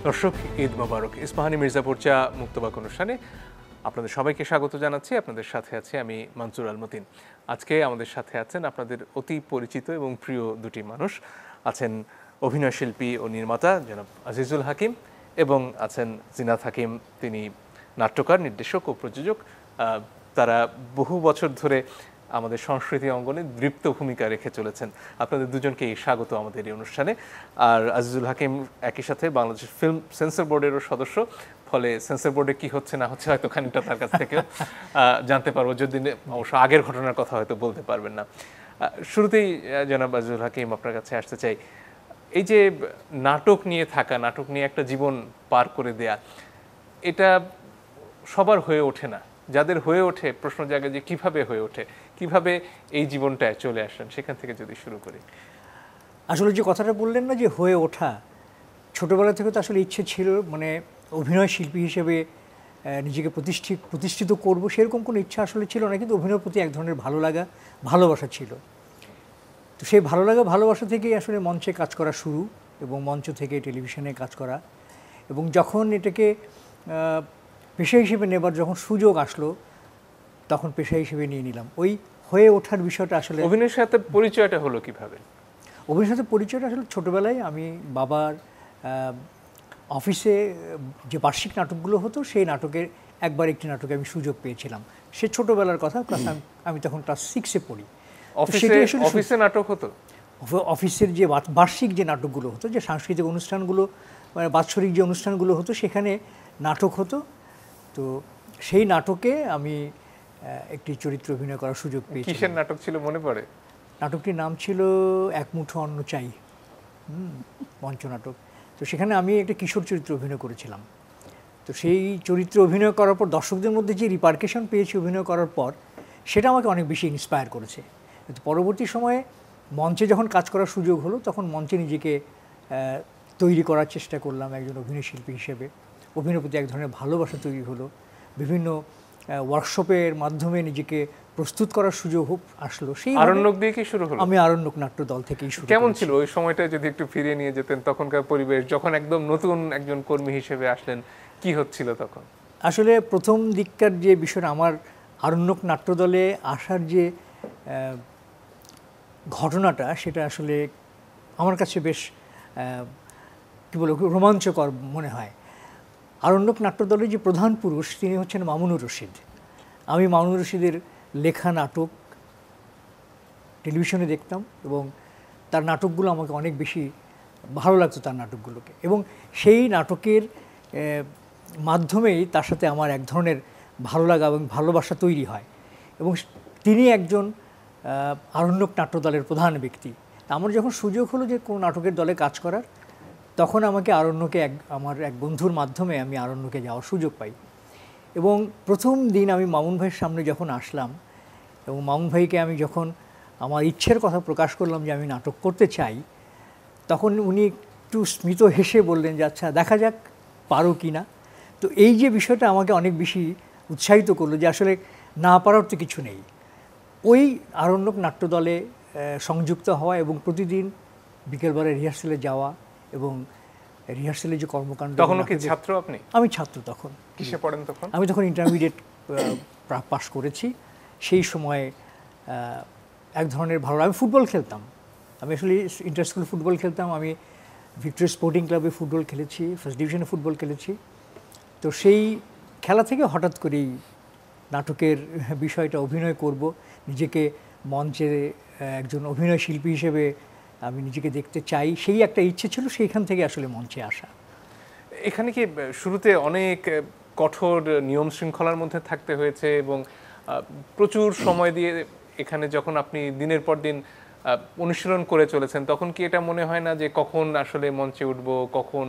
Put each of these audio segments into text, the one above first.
দর্শক, ঈদ মোবারক। ইস্পাহানি মির্জাপুর চা মুক্তবাক অনুষ্ঠানে আপনাদের সবাইকে স্বাগত জানাচ্ছি। আপনাদের সাথে আছি আমি মানসুর আল মতিন। আজকে আমাদের সাথে আছেন আপনাদের অতি পরিচিত এবং প্রিয় দুটি মানুষ। আছেন অভিনয় শিল্পী ও নির্মাতা জনাব আজিজুল হাকিম এবং আছেন জিনাত হাকিম। তিনি নাট্যকার, নির্দেশক ও প্রযোজক। তারা বহু বছর ধরে আমাদের সংস্কৃতি অঙ্গনে দৃপ্ত ভূমিকা রেখে চলেছেন। আপনাদের দুজনকেই স্বাগত আমাদের এই অনুষ্ঠানে। আর আজিজুল হাকিম একই সাথে বাংলাদেশ ফিল্ম সেন্সর বোর্ডেরও সদস্য, ফলে সেন্সর বোর্ডে কি হচ্ছে না হচ্ছে হয়তো খানিকটা তার কাছ থেকেও জানতে পারবো, যদি অবশ্য আগের ঘটনার কথা হয়তো বলতে পারবেন না। শুরুতেই জনাব আজিজুল হাকিম, আপনার কাছে আসতে চাই, এই যে নাটক নিয়ে থাকা, নাটক নিয়ে একটা জীবন পার করে দেয়া, এটা সবার হয়ে ওঠে না। যাদের হয়ে ওঠে, প্রশ্ন জাগে যে কিভাবে হয়ে ওঠে, কিভাবে এই জীবনটায় চলে আসেন, সেখান থেকে যদি শুরু করি। আসলে যে কথাটা বললেন না যে হয়ে ওঠা, ছোটোবেলা থেকে তো আসলে ইচ্ছে ছিল, মানে অভিনয় শিল্পী হিসেবে নিজেকে প্রতিষ্ঠিত করব, সেরকম কোনো ইচ্ছা আসলে ছিল না, কিন্তু অভিনয়ের প্রতি এক ধরনের ভালো লাগা, ভালোবাসা ছিল। তো সেই ভালো লাগা, ভালোবাসা থেকেই আসলে মঞ্চে কাজ করা শুরু, এবং মঞ্চ থেকে টেলিভিশনে কাজ করা, এবং যখন এটাকে পেশা হিসেবে নেবার যখন সুযোগ আসলো, তখন পেশা হিসেবে নিয়ে নিলাম। ওই হয়ে ওঠার বিষয়টা আসলে। অভিনয়ের সাথে পরিচয়টা হলো কিভাবে? অভিনয়ের সাথে পরিচয়টা আসলে ছোটোবেলায় আমি বাবার অফিসে যে বার্ষিক নাটকগুলো হতো, সেই নাটকের একটি নাটকে আমি সুযোগ পেয়েছিলাম। সে ছোটোবেলার কথা, আমি তখন ক্লাস 6-এ পড়ি। অফিসে নাটক হতো? অফিসের যে বার্ষিক যে নাটকগুলো হতো, যে সাংস্কৃতিক অনুষ্ঠানগুলো, মানে বাৎসরিক যে অনুষ্ঠানগুলো হতো, সেখানে নাটক হতো। তো সেই নাটকে আমি একটি চরিত্র অভিনয় করার সুযোগ পেয়েছি। কিসের নাটক ছিল মনে পড়ে? নাটকটির নাম ছিল এক মুঠো অন্ন চাই, মঞ্চ নাটক। তো সেখানে আমি একটা কিশোর চরিত্র অভিনয় করেছিলাম। তো সেই চরিত্র অভিনয় করার পর দর্শকদের মধ্যে যে রিপারকেশন পেয়েছি অভিনয় করার পর, সেটা আমাকে অনেক বেশি ইন্সপায়ার করেছে। কিন্তু পরবর্তী সময়ে মঞ্চে যখন কাজ করার সুযোগ হলো, তখন মঞ্চে নিজেকে তৈরি করার চেষ্টা করলাম একজন অভিনয় শিল্পী হিসেবে। অভিনয়ের প্রতি এক ধরনের ভালোবাসা তৈরি হলো। বিভিন্ন ওয়ার্কশপের মাধ্যমে নিজেকে প্রস্তুত করার সুযোগ আসলো। সেই আরণ্যক দিয়ে কি শুরু হলো? আমি আরণ্যক নাট্য দল থেকেই শুরু। কেমন ছিল ওই সময়টা, যদি একটু ফিরিয়ে নিয়ে যেতেন? তখনকার পরিবেশ, যখন একদম নতুন একজন কর্মী হিসেবে আসলেন, কি হচ্ছিল তখন? আসলে প্রথম দিককার যে বিষয়টা, আমার আরণ্যক নাট্য দলে আসার যে ঘটনাটা, সেটা আসলে আমার কাছে বেশ কী বলবো, রোমাঞ্চকর মনে হয়। আরণ্যক নাট্য দলের যে প্রধান পুরুষ, তিনি হচ্ছেন মামুনুর রশিদ। আমি মামুনুর রশিদের লেখা নাটক টেলিভিশনে দেখতাম, এবং তার নাটকগুলো আমাকে অনেক বেশি ভালো লাগতো, তার নাটকগুলোকে। এবং সেই নাটকের মাধ্যমেই তার সাথে আমার এক ধরনের ভালো লাগা এবং ভালোবাসা তৈরি হয়। এবং তিনি একজন আরণ্যক নাট্য দলের প্রধান ব্যক্তি। আমার যখন সুযোগ হলো যে কোনো নাটকের দলে কাজ করার, তখন আমাকে আরণ্যকে আমার এক বন্ধুর মাধ্যমে আমি আরণ্যকে যাওয়ার সুযোগ পাই। এবং প্রথম দিন আমি মামুন ভাইয়ের সামনে যখন আসলাম, এবং মামুন ভাইকে আমি যখন আমার ইচ্ছের কথা প্রকাশ করলাম যে আমি নাটক করতে চাই, তখন উনি একটু স্মিত হেসে বললেন যে আচ্ছা, দেখা যাক পারো কি না। তো এই যে বিষয়টা আমাকে অনেক বেশি উৎসাহিত করলো, যে আসলে না পারার তো কিছু নেই। ওই আরণ্যক নাট্য দলে সংযুক্ত হওয়া, এবং প্রতিদিন বিকেলবেলা রিহার্সেলে যাওয়া, এবং রিহার্সেলের যে কর্মকাণ্ড। তখন কি ছাত্র আপনি? আমি ছাত্র তখন। কিসে পড়েন তখন? আমি তখন ইন্টারমিডিয়েট পাস করেছি। সেই সময় এক ধরনের ভালো, আমি ফুটবল খেলতাম। আমি আসলে ইন্টার স্কুল ফুটবল খেলতাম। আমি ভিক্টোরিয়া স্পোর্টিং ক্লাবে ফুটবল খেলেছি, ফার্স্ট ডিভিশনে ফুটবল খেলেছি। তো সেই খেলা থেকে হঠাৎ করেই নাটকের বিষয়টা, অভিনয় করব, নিজেকে মঞ্চে একজন অভিনয় শিল্পী হিসেবে আমি নিজেকে দেখতে চাই, সেই একটা ইচ্ছে ছিল। সেইখান থেকে আসলে মঞ্চে আসা। এখানে কি শুরুতে অনেক কঠোর নিয়ম শৃঙ্খলার মধ্যে থাকতে হয়েছে, এবং প্রচুর সময় দিয়ে এখানে যখন আপনি দিনের পর দিন অনুশীলন করে চলেছেন, তখন কি এটা মনে হয় না যে কখন আসলে মঞ্চে উঠবো, কখন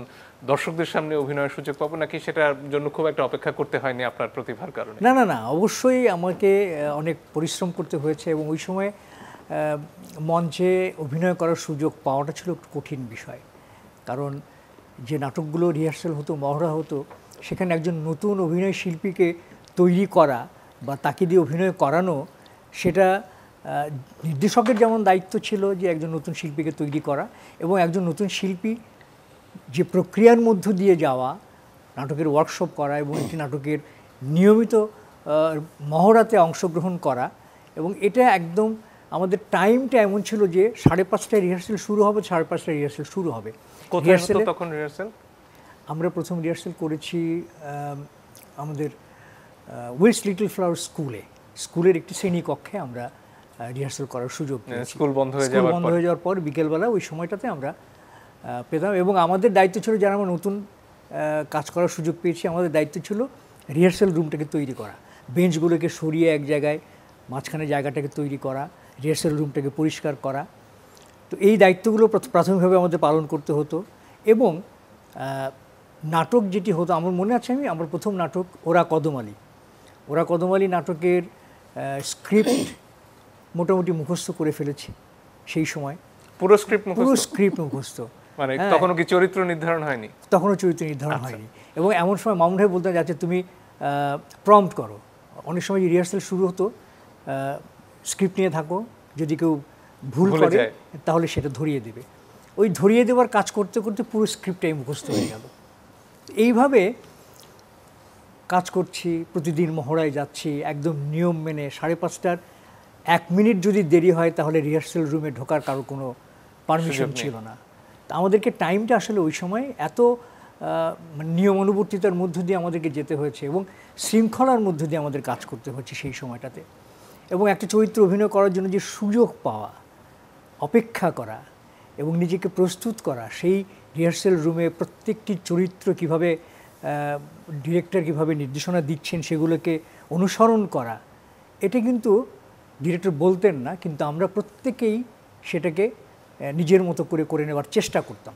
দর্শকদের সামনে অভিনয়ের সুযোগ পাবো, নাকি সেটার জন্য খুব একটা অপেক্ষা করতে হয়নি আপনার প্রতিভার কারণে? না না না, অবশ্যই আমাকে অনেক পরিশ্রম করতে হয়েছে। এবং ওই সময় মঞ্চে অভিনয় করার সুযোগ পাওয়াটা ছিল একটু কঠিন বিষয়। কারণ যে নাটকগুলো রিহার্সাল হতো, মহড়া হতো, সেখানে একজন নতুন অভিনয় শিল্পীকে তৈরি করা বা তাকে দিয়ে অভিনয় করানো, সেটা নির্দেশকের যেমন দায়িত্ব ছিল যে একজন নতুন শিল্পীকে তৈরি করা, এবং একজন নতুন শিল্পী যে প্রক্রিয়ার মধ্য দিয়ে যাওয়া, নাটকের ওয়ার্কশপ করা এবং একটি নাটকের নিয়মিত মহড়াতে অংশগ্রহণ করা, এবং এটা একদম আমাদের টাইমটা এমন ছিল যে 5:30টায় রিহার্সেল শুরু হবে, 5:30টায় রিহার্সেল শুরু হবে। কোথায় হতো তখন রিহার্সেল? আমরা প্রথম রিহার্সেল করেছি আমাদের ওয়েস্ট লিটল ফ্লাওয়ার স্কুলের একটি শ্রেণীকক্ষে আমরা রিহার্সেল করার সুযোগ পেয়েছি। স্কুল বন্ধ হয়ে যাওয়ার পর বিকেলবেলা ওই সময়টাতে আমরা পেতাম, এবং আমাদের দায়িত্ব ছিল, যারা আমরা নতুন কাজ করার সুযোগ পেয়েছি, আমাদের দায়িত্ব ছিল রিহার্সেল রুমটাকে তৈরি করা, বেঞ্চগুলোকে সরিয়ে এক জায়গায় মাঝখানে জায়গাটাকে তৈরি করা, রিহার্সেল রুমটাকে পরিষ্কার করা। তো এই দায়িত্বগুলো প্রাথমিকভাবে আমাদের পালন করতে হতো। এবং নাটক যেটি হতো, আমার মনে আছে আমার প্রথম নাটক ওরা কদমালি নাটকের স্ক্রিপ্ট মোটামুটি মুখস্থ করে ফেলেছি সেই সময়। পুরো স্ক্রিপ্ট মুখস্থ, মানে তখনও কি চরিত্র নির্ধারণ হয়নি? তখনও চরিত্র নির্ধারণ হয়নি। এবং এমন সময় মামুন ভাই বলতেন, যাচ্ছে তুমি প্রম্পট করো। অনেক সময় রিহার্সাল শুরু হতো, স্ক্রিপ্ট নিয়ে থাকো, যদি কেউ ভুল করে তাহলে সেটা ধরিয়ে দেবে। ওই ধরিয়ে দেওয়ার কাজ করতে করতে পুরো স্ক্রিপ্টটাই মুখস্থ হয়ে গেল। এইভাবে কাজ করছি, প্রতিদিন মহড়ায় যাচ্ছি একদম নিয়ম মেনে। 5:30টার 1 মিনিট যদি দেরি হয় তাহলে রিহার্সাল রুমে ঢোকার কারো কোনো পারমিশন ছিল না। তা আমাদেরকে টাইমটা আসলে ওই সময় এত নিয়মানুবর্তিতার মধ্য দিয়ে আমাদেরকে যেতে হয়েছে, এবং শৃঙ্খলার মধ্য দিয়ে আমাদের কাজ করতে হচ্ছে সেই সময়টাতে। এবং একটা চরিত্র অভিনয় করার জন্য যে সুযোগ পাওয়া, অপেক্ষা করা এবং নিজেকে প্রস্তুত করা, সেই রিহার্সেল রুমে প্রত্যেকটি চরিত্র কিভাবে ডিরেক্টর কিভাবে নির্দেশনা দিচ্ছেন সেগুলোকে অনুসরণ করা, এটা কিন্তু ডিরেক্টর বলতেন না, কিন্তু আমরা প্রত্যেকেই সেটাকে নিজের মতো করে নেওয়ার চেষ্টা করতাম।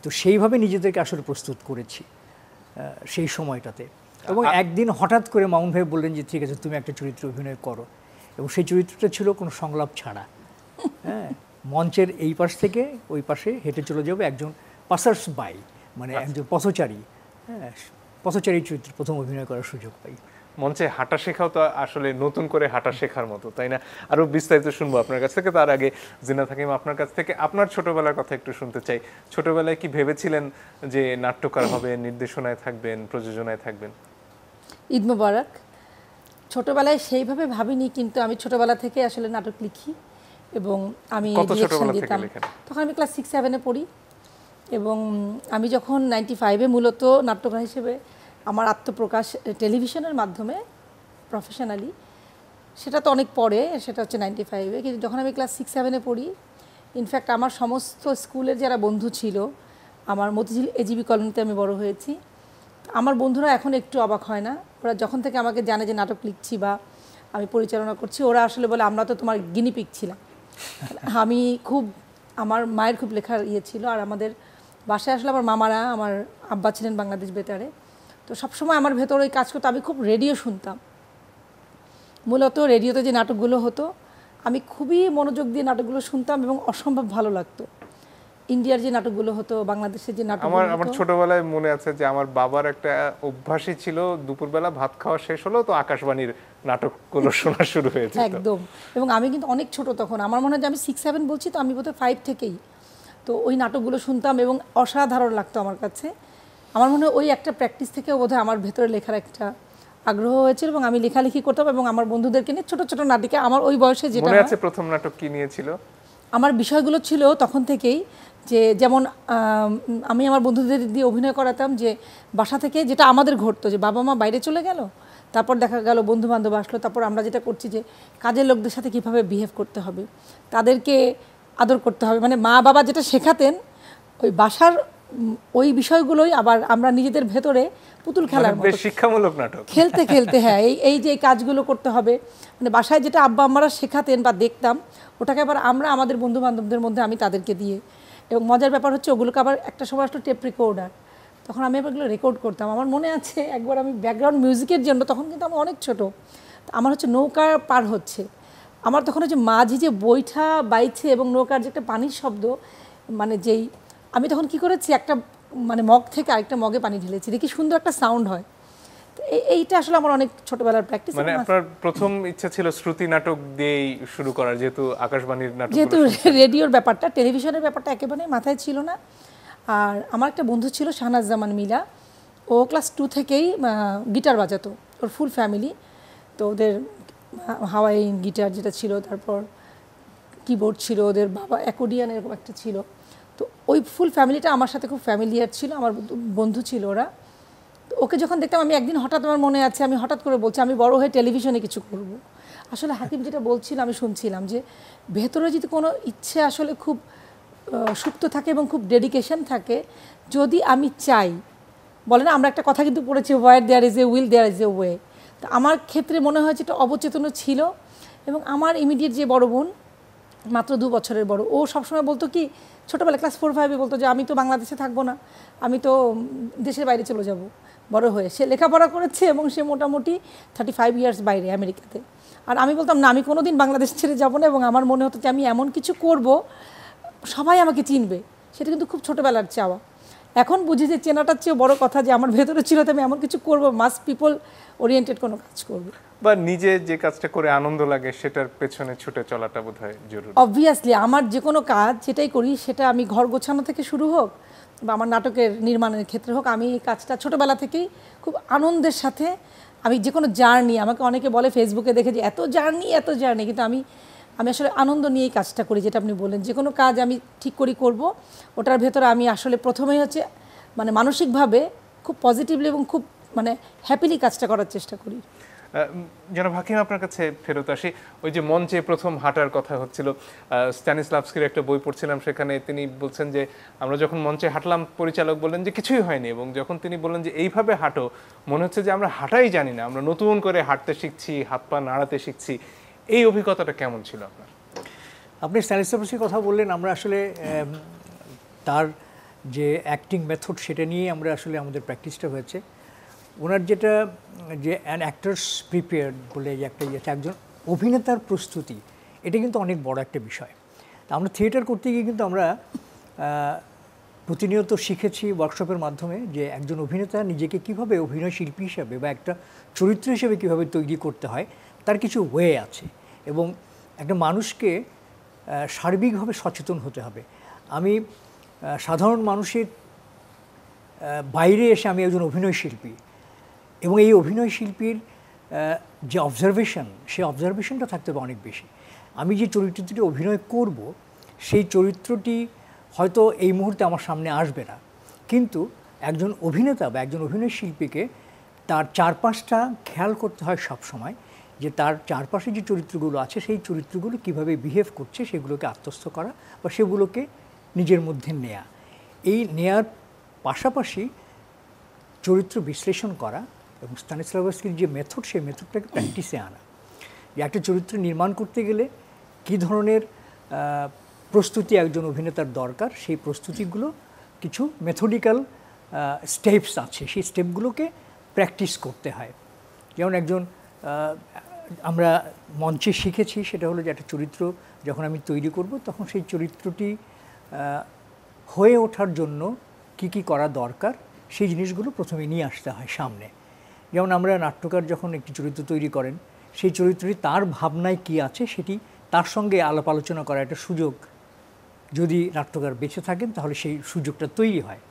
তো সেইভাবে নিজেদেরকে আসলে প্রস্তুত করেছি সেই সময়টাতে। এবং একদিন হঠাৎ করে মামুন ভাই বললেন যে ঠিক আছে, তুমি একটা চরিত্র অভিনয় করো। এবং সেই চরিত্রটা ছিল কোনো সংলাপ ছাড়া। হ্যাঁ, মঞ্চের এই পাশ থেকে ওই পাশে হেঁটে চলে যাবে একজন পাসার্স বাই, মানে একজন পথচারী। হ্যাঁ, পথচারী চরিত্র প্রথম অভিনয় করার সুযোগ পাই। মঞ্চে হাঁটা শেখাও তো আসলে নতুন করে হাঁটা শেখার মতো, তাই না? আরো বিস্তারিত শুনবো আপনার কাছ থেকে। তার আগে জিনাত হাকিম, আপনার কাছ থেকে আপনার ছোটবেলার কথা একটু শুনতে চাই। ছোটবেলায় কি ভেবেছিলেন যে নাট্যকার হবেন, নির্দেশনায় থাকবেন, প্রযোজনায় থাকবেন? ঈদ মোবারক। ছোটবেলায় সেইভাবে ভাবিনি, কিন্তু আমি ছোটবেলা থেকে আসলে নাটক লিখি এবং আমি ডিরেকশন দিতাম। তখন আমি ক্লাস 6-7-এ পড়ি, এবং আমি যখন 95-এ মূলত নাট্যকার হিসেবে আমার আত্মপ্রকাশ টেলিভিশনের মাধ্যমে প্রফেশনালি, সেটা তো অনেক পরে, সেটা হচ্ছে 95-এ। কিন্তু যখন আমি ক্লাস 6-7-এ পড়ি, ইনফ্যাক্ট আমার সমস্ত স্কুলের যারা বন্ধু ছিল, আমার মতিঝিল এজিবি কলোনিতে আমি বড় হয়েছি, আমার বন্ধুরা এখন একটু অবাক হয় না। ওরা যখন থেকে আমাকে জানে যে নাটক লিখছি বা আমি পরিচালনা করছি, ওরা আসলে বলে আমরা তো তোমার গিনিপিগ ছিলাম। আমি খুব, আমার মায়ের খুব লেখার ছিল, আর আমাদের বাসায় আসলে আমার মামারা, আমার আব্বা ছিলেন বাংলাদেশ বেতারে, তো সবসময় আমার ভেতর ওই কাজ করতো। আমি খুব রেডিও শুনতাম, মূলত রেডিওতে যে নাটকগুলো হতো আমি খুবই মনোযোগ দিয়ে নাটকগুলো শুনতাম এবং অসম্ভব ভালো লাগতো। ইন্ডিয়ার যে নাটকগুলো হতো, বাংলাদেশের যে নাটকগুলো হতো। আমার ছোটবেলায় মনে আছে যে আমার বাবার একটা অভ্যাসই ছিল, দুপুরবেলা ভাত খাওয়া শেষ হলো তো আকাশবাণীর নাটকগুলো শোনা শুরু হয়েছে। একদম। এবং আমি কিন্তু অনেক ছোট তখন, আমার মনে হয় যে আমি 6-7 বলছি, তো আমি বোধহয় 5 থেকেই তো ওই নাটকগুলো শুনতাম এবং অসাধারণ লাগতো আমার কাছে। আমার মনে হয় ওই একটা প্র্যাকটিস থেকে বোধহয় আমার ভেতরে লেখার একটা আগ্রহ হয়েছিল, এবং আমি লেখালেখি করতাম এবং আমার বন্ধুদেরকে নিয়ে ছোট ছোট নাটিকা, আমার ওই বয়সে যেটা মনে আছে প্রথম নাটক কি নিয়েছিল? আমার বিষয়গুলো ছিল তখন থেকেই যে, যেমন আমি আমার বন্ধুদের দিয়ে অভিনয় করাতাম যে বাসা থেকে যেটা আমাদের ঘটতো, যে বাবা মা বাইরে চলে গেল, তারপর দেখা গেল বন্ধু বান্ধব আসলো, তারপর আমরা যেটা করছি যে কাজের লোকদের সাথে কীভাবে বিহেভ করতে হবে, তাদেরকে আদর করতে হবে, মানে মা বাবা যেটা শেখাতেন ওই বাসার ওই বিষয়গুলোই আবার আমরা নিজেদের ভেতরে পুতুল খেলার মতো শিক্ষামূলক নাটক খেলতে খেলতে, হ্যাঁ, এই যে কাজগুলো করতে হবে, মানে বাসায় যেটা আব্বা আম্মারা শেখাতেন বা দেখতাম, ওটাকে আবার আমরা আমাদের বন্ধু বান্ধবদের মধ্যে আমি তাদেরকে দিয়ে। এবং মজার ব্যাপার হচ্ছে ওগুলোকে আবার একটা সময় আসলো টেপ রেকর্ডার, তখন আমি আবার এগুলো রেকর্ড করতাম। আমার মনে আছে একবার আমি ব্যাকগ্রাউন্ড মিউজিকের জন্য, তখন কিন্তু আমি অনেক ছোট, আমার হচ্ছে নৌকা পার হচ্ছে, আমার তখন হচ্ছে মাঝি যে বৈঠা বাইছে এবং নৌকার যে একটা পানির শব্দ, মানে যেই আমি তখন কি করেছি, একটা মানে মগ থেকে আরেকটা মগে পানি ঢেলেছি, দেখি সুন্দর একটা সাউন্ড হয়। এইটা আসলে আমার অনেক ছোটবেলার প্র্যাকটিস। মানে আপনার প্রথম ইচ্ছা ছিল শ্রুতি নাটক দিয়েই শুরু করার, যেহেতু আকাশবাণীর নাটক, যেহেতু রেডিওর ব্যাপারটা, টেলিভিশনের ব্যাপারটা একেবারে মাথায় ছিল না। আর আমার একটা বন্ধু ছিল শাহনাজ জামান মিলা, ও ক্লাস 2 থেকেই গিটার বাজাতো, ওর ফুল ফ্যামিলি। তো ওদের হাওয়াইন গিটার যেটা ছিল, তারপর কিবোর্ড ছিল, ওদের বাবা অ্যাকোর্ডিয়ান এরকম একটা ছিল। তো ওই ফুল ফ্যামিলিটা আমার সাথে খুব ফ্যামিলিয়ার ছিল, আমার বন্ধু ছিল ওরা। তো ওকে যখন দেখতাম আমি একদিন হঠাৎ, আমার মনে আছে, আমি হঠাৎ করে বলছি আমি বড় হয়ে টেলিভিশনে কিছু করব। আসলে হাকিম যেটা বলছিল আমি শুনছিলাম যে ভেতরে যদি কোনো ইচ্ছে আসলে খুব সুপ্ত থাকে এবং খুব ডেডিকেশন থাকে, যদি আমি চাই, বলে না আমরা একটা কথা কিন্তু পড়েছি, where there is a will there is a way. তো আমার ক্ষেত্রে মনে হয় যেটা অবচেতনও ছিল। এবং আমার ইমিডিয়েট যে বড় বোন, মাত্র 2 বছরের বড়, ও সবসময় বলতো কি, ছোটোবেলা ক্লাস 4-5 বলতো যে আমি তো বাংলাদেশে থাকবো না, আমি তো দেশের বাইরে চলে যাব। বড় হয়ে সে লেখাপড়া করেছে এবং সে মোটামুটি 35 ইয়ার্স বাইরে আমেরিকাতে। আর আমি বলতাম না, আমি কোনো দিন বাংলাদেশ ছেড়ে যাবো না, এবং আমার মনে হতো যে আমি এমন কিছু করব সবাই আমাকে চিনবে। সেটা কিন্তু খুব ছোটোবেলার চাওয়া। এখন বুঝি যে চেনাটার চেয়েও বড় কথা যে আমার ভেতরে ছিল তো আমি এমন কিছু করবো, মাস পিপল ওরিয়েন্টেড কোনো কাজ করবো, বা নিজে যে কাজটা করে আনন্দ লাগে সেটার পেছনে ছুটে চলাটা বোধহয় জরুরি। অবভিয়াসলি আমার যে কোনো কাজ যেটাই করি, সেটা আমি ঘর গোছানো থেকে শুরু হোক বা আমার নাটকের নির্মাণের ক্ষেত্রে হোক, আমি এই কাজটা ছোটোবেলা থেকেই খুব আনন্দের সাথে, আমি যে কোনো জার্নি, আমাকে অনেকে বলে ফেসবুকে দেখে যে এত জার্নি, কিন্তু আমি আসলে আনন্দ নিয়েই কাজটা করি। যেটা আপনি বললেন, যে কোনো কাজ আমি ঠিক করি করব, ওটার ভেতরে আমি আসলে প্রথমেই হচ্ছে মানে মানসিকভাবে খুব পজিটিভলি এবং খুব মানে হ্যাপিলি কাজটা করার চেষ্টা করি। জনাব হাকিম, আপনার কাছে ফেরত আসি। ওই যে মঞ্চে প্রথম হাঁটার কথা হচ্ছিল, স্ট্যানিস্লাভস্কির একটা বই পড়ছিলাম, সেখানে তিনি বলছেন যে আমরা যখন মঞ্চে হাঁটলাম, পরিচালক বললেন যে কিছুই হয়নি, এবং যখন তিনি বললেন যে এইভাবে হাঁটো, মনে হচ্ছে যে আমরা হাঁটাই জানি না, আমরা নতুন করে হাঁটতে শিখছি, হাত পা নাড়াতে শিখছি। এই অভিজ্ঞতাটা কেমন ছিল আপনার? আপনি স্ট্যানিস্লাভস্কির কথা বললেন, আমরা আসলে তার যে অ্যাক্টিং মেথড সেটা নিয়েই আমরা আসলে আমাদের প্র্যাকটিসটা হয়েছে। ওনার যেটা যে অ্যান অ্যাক্টার্স প্রিপেয়ার্ড বলে একটা ইয়েছে, একজন অভিনেতার প্রস্তুতি, এটা কিন্তু অনেক বড় একটা বিষয়। তা আমরা থিয়েটার করতে গিয়ে কিন্তু আমরা প্রতিনিয়ত শিখেছি ওয়ার্কশপের মাধ্যমে যে একজন অভিনেতা নিজেকে কীভাবে অভিনয় শিল্পী হিসাবে বা একটা চরিত্র হিসেবে কীভাবে তৈরি করতে হয়, তার কিছু ওয়ে আছে। এবং একটা মানুষকে সার্বিকভাবে সচেতন হতে হবে। আমি সাধারণ মানুষের বাইরে এসে আমি একজন অভিনয় শিল্পী, এবং এই অভিনয় শিল্পীর যে অবজারভেশন, সেই অবজারভেশনটা থাকতে হবে অনেক বেশি। আমি যে চরিত্রটি অভিনয় করব, সেই চরিত্রটি হয়তো এই মুহূর্তে আমার সামনে আসবে না, কিন্তু একজন অভিনেতা বা একজন অভিনয় শিল্পীকে তার চারপাশটা খেয়াল করতে হয় সব সময়, যে তার চারপাশে যে চরিত্রগুলো আছে সেই চরিত্রগুলো কিভাবে বিহেভ করছে সেগুলোকে আত্মস্থ করা বা সেগুলোকে নিজের মধ্যে নেয়া। এই নেয়ার পাশাপাশি চরিত্র বিশ্লেষণ করা এবং স্ট্যানিস্লাভস্কির যে মেথড, সেই মেথডটাকে প্র্যাকটিসে আনা। যে একটা চরিত্র নির্মাণ করতে গেলে কী ধরনের প্রস্তুতি একজন অভিনেতার দরকার, সেই প্রস্তুতিগুলো কিছু মেথডিক্যাল স্টেপস আছে, সেই স্টেপগুলোকে প্র্যাকটিস করতে হয়। যেমন একজন আমরা মঞ্চে শিখেছি, সেটা হলো যে একটা চরিত্র যখন আমি তৈরি করব, তখন সেই চরিত্রটি হয়ে ওঠার জন্য কি কি করা দরকার, সেই জিনিসগুলো প্রথমে নিয়ে আসতে হয় সামনে। যেমন আমরা নাট্যকার যখন একটি চরিত্র তৈরি করেন, সেই চরিত্রটি তার ভাবনায় কি আছে সেটি তার সঙ্গে আলাপ আলোচনা করার একটা সুযোগ যদি নাট্যকার বেঁচে থাকেন, তাহলে সেই সুযোগটা তৈরি হয়।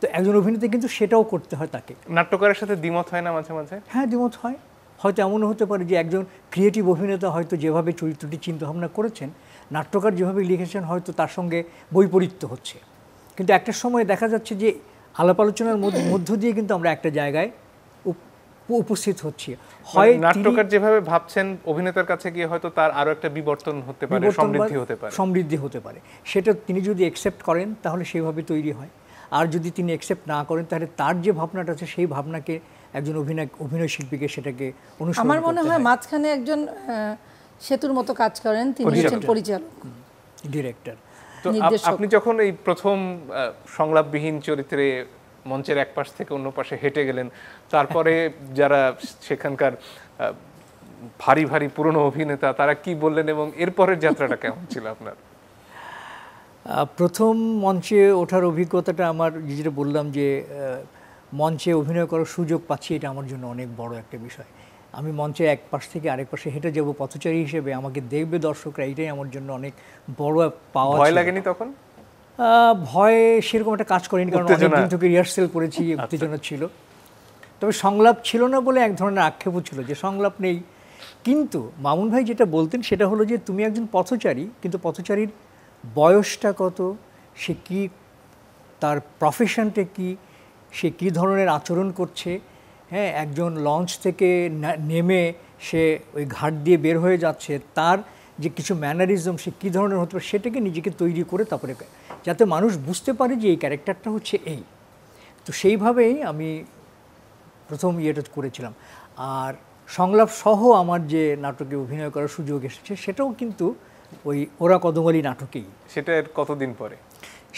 তো একজন অভিনেতা কিন্তু সেটাও করতে হয় তাকে। নাট্যকারের সাথে দ্বিমত হয় না মাঝে মাঝে? হ্যাঁ, দ্বিমত হয়। হয়তো এমনও হতে পারে যে একজন ক্রিয়েটিভ অভিনেতা হয়তো যেভাবে চরিত্রটি চিন্তাভাবনা করেছেন, নাট্যকার যেভাবে লিখেছেন হয়তো তার সঙ্গে বৈপরীত্য হচ্ছে। কিন্তু একটা সময় দেখা যাচ্ছে যে আলাপ আলোচনার মধ্য দিয়ে কিন্তু আমরা একটা জায়গায় উপস্থিত হচ্ছি। হয় নাট্যকার যেভাবে ভাবছেন, অভিনেতার কাছে গিয়ে হয়তো তার আরো একটা বিবর্তন হতে পারে, সমৃদ্ধি হতে পারে। সেটা তিনি যদি অ্যাকসেপ্ট করেন তাহলে সেইভাবে তৈরি হয়। আর যদি তিনি অ্যাকসেপ্ট না করেন, তাহলে তার যে ভাবনাটা আছে সেই ভাবনাকে একজন অভিনয় শিল্পীকে সেটাকে অনুসরণ করতে হয়। আমার মনে হয় মাঝখানে একজন সেতুর মতো কাজ করেন, তিনি হচ্ছেন পরিচালক, ডিরেক্টর। তো আপনি যখন এই প্রথম সংলাপবিহীন চরিত্রে মঞ্চের এক পাশ থেকে অন্য পাশে হেঁটে গেলেন, তারপরে যারা সেখানকার ভারী ভারী পুরনো অভিনেতা তারা কি বললেন এবং এরপরের যাত্রাটা কেমন ছিল আপনার? প্রথম মঞ্চে ওঠার অভিজ্ঞতাটা আমার, যেটা বললাম যে মঞ্চে অভিনয় করার সুযোগ পাচ্ছি, এটা আমার জন্য অনেক বড় একটা বিষয়। আমি মঞ্চে এক পাশ থেকে আরেক পাশে হেঁটে যাব পথচারী হিসেবে, আমাকে দেখবে দর্শকরা, এটাই আমার জন্য অনেক বড় পাওয়া। ভয় লাগেনি তখন? ভয় সেরকম একটা কাজ করেনি, কারণ অনেকদিন থেকে রিহার্সেল করেছি, উত্তেজনা ছিল। তবে সংলাপ ছিল না বলে এক ধরনের আক্ষেপও ছিল যে সংলাপ নেই। কিন্তু মামুন ভাই যেটা বলতেন সেটা হলো যে তুমি একজন পথচারী, কিন্তু পথচারীর বয়সটা কত, সে কি, তার প্রফেশনটা কি, সে কী ধরনের আচরণ করছে, হ্যাঁ, একজন লঞ্চ থেকে নেমে সে ওই ঘাট দিয়ে বের হয়ে যাচ্ছে, তার যে কিছু ম্যানারিজম সে কী ধরনের হতে পারে সেটাকে নিজেকে তৈরি করে তারপরে যাতে মানুষ বুঝতে পারে যে এই ক্যারেক্টারটা হচ্ছে এই। তো সেইভাবেই আমি প্রথম ইয়েটা করেছিলাম। আর সংলাপ সহ আমার যে নাটকে অভিনয় করার সুযোগ এসেছে সেটাও কিন্তু ওই ওরা কদমালি নাটকেই। সেটা কতদিন পরে?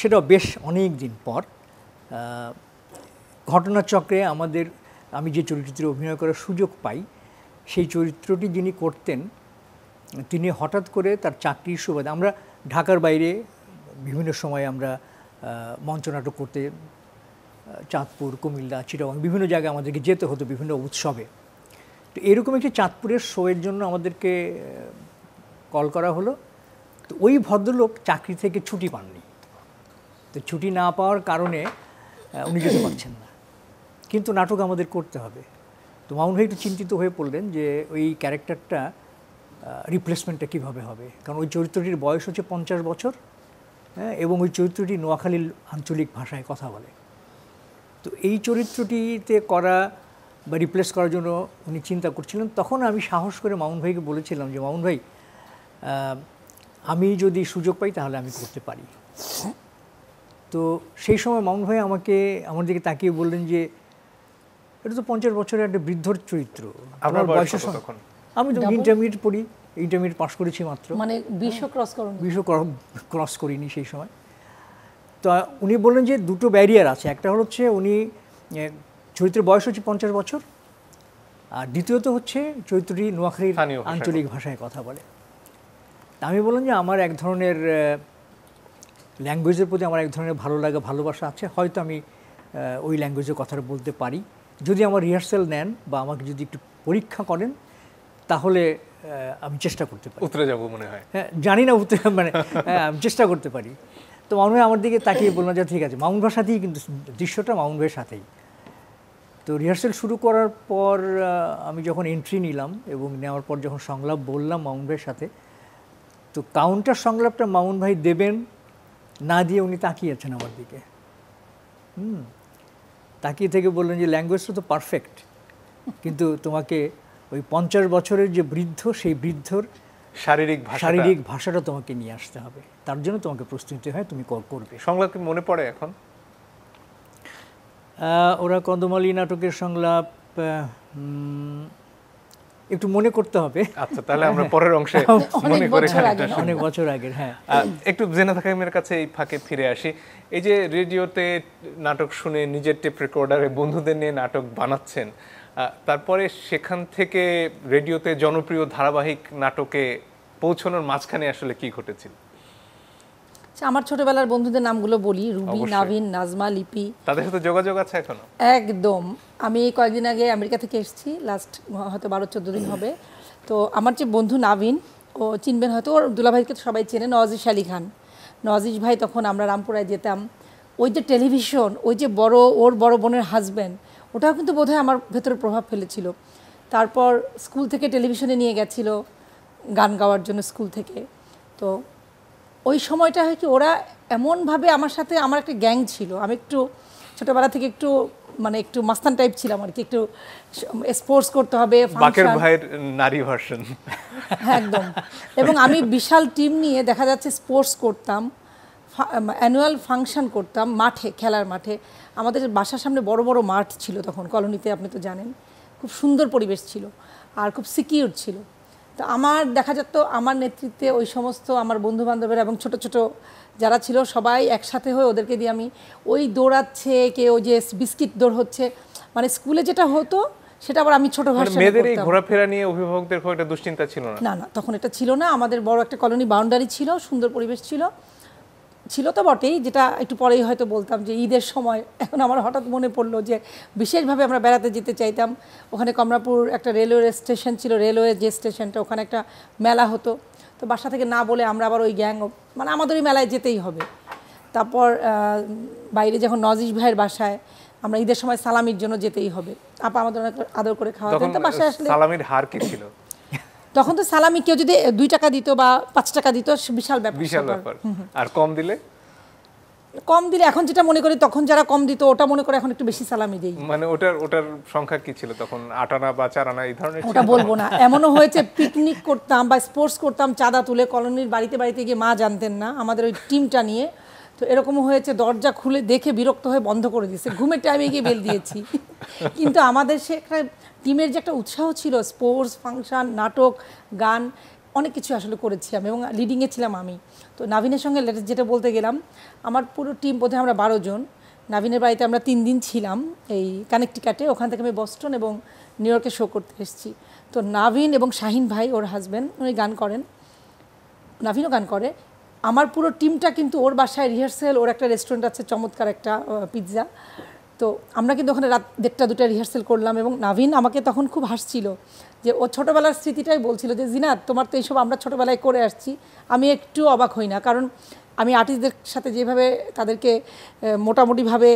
সেটাও বেশ অনেক দিন পর। ঘটনাচক্রে আমি যে চরিত্রে অভিনয় করার সুযোগ পাই, সেই চরিত্রটি যিনি করতেন তিনি হঠাৎ করে তার চাকরির সুবাদে, আমরা ঢাকার বাইরে বিভিন্ন সময় আমরা মঞ্চনাটক করতে চাঁদপুর, কুমিল্লা, চিটাগাং বিভিন্ন জায়গায় আমাদেরকে যেতে হতো বিভিন্ন উৎসবে। তো এরকম একটি চাঁদপুরের শোয়ের জন্য আমাদেরকে কল করা হলো। তো ওই ভদ্রলোক চাকরি থেকে ছুটি পাননি, তো ছুটি না পাওয়ার কারণে উনি যেতে পারছেন না, কিন্তু নাটক আমাদের করতে হবে। তো মামুন ভাই একটু চিন্তিত হয়ে পড়লেন যে ওই ক্যারেক্টারটা রিপ্লেসমেন্টটা কীভাবে হবে, কারণ ওই চরিত্রটির বয়স হচ্ছে 50 বছর, হ্যাঁ, এবং ওই চরিত্রটি নোয়াখালীর আঞ্চলিক ভাষায় কথা বলে। তো এই চরিত্রটিতে করা বা রিপ্লেস করার জন্য উনি চিন্তা করছিলেন। তখন আমি সাহস করে মামুন ভাইকে বলেছিলাম যে মামুন ভাই, আমি যদি সুযোগ পাই তাহলে আমি করতে পারি। তো সেই সময় মামুন ভাই আমার দিকে তাকিয়ে বললেন যে এটা তো 50 বছরের একটা বৃদ্ধর চরিত্র, আপনার বয়স কত? আমি তো ইন্টারমিডিয়েট পড়ি, ইন্টারমিডিয়েট পাস করেছি মাত্র, মানে 20 ক্রস করিনি সেই সময়। তো উনি বললেন যে দুটো ব্যারিয়ার আছে, একটা হচ্ছে উনি চরিত্রের বয়স হচ্ছে 50 বছর, আর দ্বিতীয়ত হচ্ছে চরিত্রটি নোয়াখালীর আঞ্চলিক ভাষায় কথা বলে। তা আমি বললাম যে আমার এক ধরনের ল্যাঙ্গুয়েজের প্রতি আমার এক ধরনের ভালো লাগা, ভালোবাসা আছে, হয়তো আমি ওই ল্যাঙ্গুয়েজের কথাটা বলতে পারি। যদি আমার রিহার্সাল নেন বা আমাকে যদি একটু পরীক্ষা করেন তাহলে আমি চেষ্টা করতে পারি, উতরে যাব মনে হয়। হ্যাঁ, জানি না মানে আমি চেষ্টা করতে পারি। তো মামুন ভাই আমার দিকে তাকিয়ে বললাম যে ঠিক আছে, মামুন ভাইয়ের সাথেই কিন্তু দৃশ্যটা মামুন ভাইয়ের সাথেই। তো রিহার্সাল শুরু করার পর আমি যখন এন্ট্রি নিলাম এবং নেওয়ার পর যখন সংলাপ বললাম মামুন ভাইয়ের সাথে, তো কাউন্টার সংলাপটা মামুন ভাই দেবেন না দিয়ে উনি তাকিয়েছেন আমার দিকে, তাকিয়ে থেকে বললেন যে ল্যাঙ্গুয়েজটা তো পারফেক্ট, কিন্তু তোমাকে ওই 50 বছরের যে বৃদ্ধ, সেই বৃদ্ধর শারীরিক ভাষাটা তোমাকে নিয়ে আসতে হবে, তার জন্য তোমাকে প্রস্তুতি হয়, তুমি করবে। সংলাপ কি মনে পড়ে এখন? ওরা কদমালি নাটকের সংলাপ একটু মনে করতে হবে। আচ্ছা, তাহলে আমরা পরের অংশে মনে করে অনেক বছর আগের। হ্যাঁ, একটু জেনাত হাকিমের কাছে এই ফাঁকে ফিরে আসি। এই যে রেডিওতে নাটক শুনে নিজের টেপ রেকর্ডারে বন্ধুদের নিয়ে নাটক বানাচ্ছেন, তারপরে সেখান থেকে রেডিওতে জনপ্রিয় ধারাবাহিক নাটকে পৌঁছানোর মাঝখানে আসলে কি ঘটেছিল? আমার ছোটবেলার বন্ধুদের নামগুলো বলি, রুবি, নাভিন, নাজমা, লিপি। তাদের সাথে যোগাযোগ আছে এখনো? একদম। আমি কয়েকদিন আগে আমেরিকা থেকে এসেছি, লাস্ট হয়তো 12-14 দিন হবে। তো আমার যে বন্ধু নাভিন, ও চিনবেন হয়তো, ওর দুলাভাইকে তো সবাই চেনে, নওয়াজিশ আলী খান। নওয়াজিশ ভাই, তখন আমরা রামপুরায় যেতাম, ওই যে টেলিভিশন, ওই যে ওর বড় বোনের হাজব্যান্ড, ওটাও কিন্তু বোধহয় আমার ভেতরে প্রভাব ফেলেছিল। তারপর স্কুল থেকে টেলিভিশনে নিয়ে গেছিল গান গাওয়ার জন্য স্কুল থেকে। তো ওই সময়টা হয় কি, ওরা এমনভাবে আমার সাথে, আমার একটা গ্যাং ছিল, আমি একটু ছোটোবেলা থেকে একটু একটু মাস্তান টাইপ ছিলাম আর কি, একটু স্পোর্টস করতে হবে, বাকের ভাইয়ের নারী ভার্সন একদম। এবং আমি বিশাল টিম নিয়ে দেখা যাচ্ছে স্পোর্টস করতাম, অ্যানুয়াল ফাংশন করতাম মাঠে, খেলার মাঠে। আমাদের বাসার সামনে বড় বড় মাঠ ছিল তখন কলোনিতে, আপনি তো জানেন, খুব সুন্দর পরিবেশ ছিল আর খুব সিকিউর ছিল। তো আমার দেখা যেত আমার নেতৃত্বে ওই সমস্ত আমার বন্ধুবান্ধবেরা এবং ছোট ছোট যারা ছিল সবাই একসাথে হয়ে ওদেরকে দিয়ে আমি ওই দৌড়াচ্ছে, কেউ যে বিস্কিট দৌড় হচ্ছে, মানে স্কুলে যেটা হতো সেটা আবার আমি ছোট ভাষায়। মেয়েদের এই ঘোরাফেরা নিয়ে অভিভাবকদের খুব একটা দুশ্চিন্তা ছিল না? না, তখন এটা ছিল না। আমাদের বড় একটা কলোনি বাউন্ডারি ছিল, সুন্দর পরিবেশ ছিল তো বটেই, যেটা একটু পরেই হয়তো বলতাম যে ঈদের সময় এখন আমার হঠাৎ মনে পড়লো যে বিশেষভাবে আমরা বেড়াতে যেতে চাইতাম। ওখানে কমলাপুর একটা রেলওয়ে স্টেশন ছিল, রেলওয়ে যে স্টেশনটা, ওখানে একটা মেলা হতো। তো বাসা থেকে না বলে আমরা আবার ওই গ্যাং, মানে আমাদের ওই মেলায় যেতেই হবে। তারপর বাইরে যখন নজিশ ভাইয়ের বাসায় আমরা ঈদের সময় সালামির জন্য যেতেই হবে, আপা আমাদের অনেক আদর করে খাওয়াতেন। তো বাসায় আসলে সালামির হার কি ছিল? তখন তো সালামি কেউ যদি 2 টাকা দিত বা 5 টাকা দিত বিশাল ব্যাপার। আর কম দিলে? কম দিলে এখন যেটা মনে করি, তখন যারা কম দিত ওটা মনে করে এখন একটু বেশি সালামি দেই। মানে ওটার সংখ্যা কি ছিল তখন? 8 আনা বা 4 আনা এই ধরনের? ওটা বলবো না। এমনও হয়েছে পিকনিক করতাম বা স্পোর্টস করতাম চাঁদা তুলে, কলোনির বাড়িতে বাড়িতে গিয়ে মা জানতেন না আমাদের ওই টিমটা নিয়ে। তো এরকমও হয়েছে দরজা খুলে দেখে বিরক্ত হয়ে বন্ধ করে দিয়েছে, ঘুমের টাইমে গিয়ে বেল দিয়েছি। কিন্তু আমাদের সে একটা টিমের যে একটা উৎসাহ ছিল, স্পোর্টস, ফাংশন, নাটক, গান, অনেক কিছু আসলে করেছি আমি, এবং লিডিংয়ে ছিলাম আমি। তো নাভিনের সঙ্গে যেটা বলতে গেলাম, আমার পুরো টিম বোধহয় আমরা 12 জন। নাভিনের বাড়িতে আমরা 3 দিন ছিলাম এই কানেকটিকাটে, ওখান থেকে আমি বস্টন এবং নিউ ইয়র্কে শো করতে এসেছি। তো নাভিন এবং শাহিন ভাই ওর হাজব্যান্ড উনি গান করেন, নাভিনও গান করে। আমার পুরো টিমটা কিন্তু ওর বাসায় রিহার্সেল, ওর একটা রেস্টুরেন্ট আছে চমৎকার একটা পিৎজা। তো আমরা কিন্তু ওখানে রাত 1টা-2টা রিহার্সেল করলাম, এবং নাভিন আমাকে তখন খুব হাসছিল যে ও ছোটোবেলার স্মৃতিটাই বলছিল যে জিনাত তোমার তো এইসব আমরা ছোটোবেলায় করে আসছি। আমি একটু অবাক হই না, কারণ আমি আর্টিস্টদের সাথে যেভাবে তাদেরকে মোটামুটিভাবে,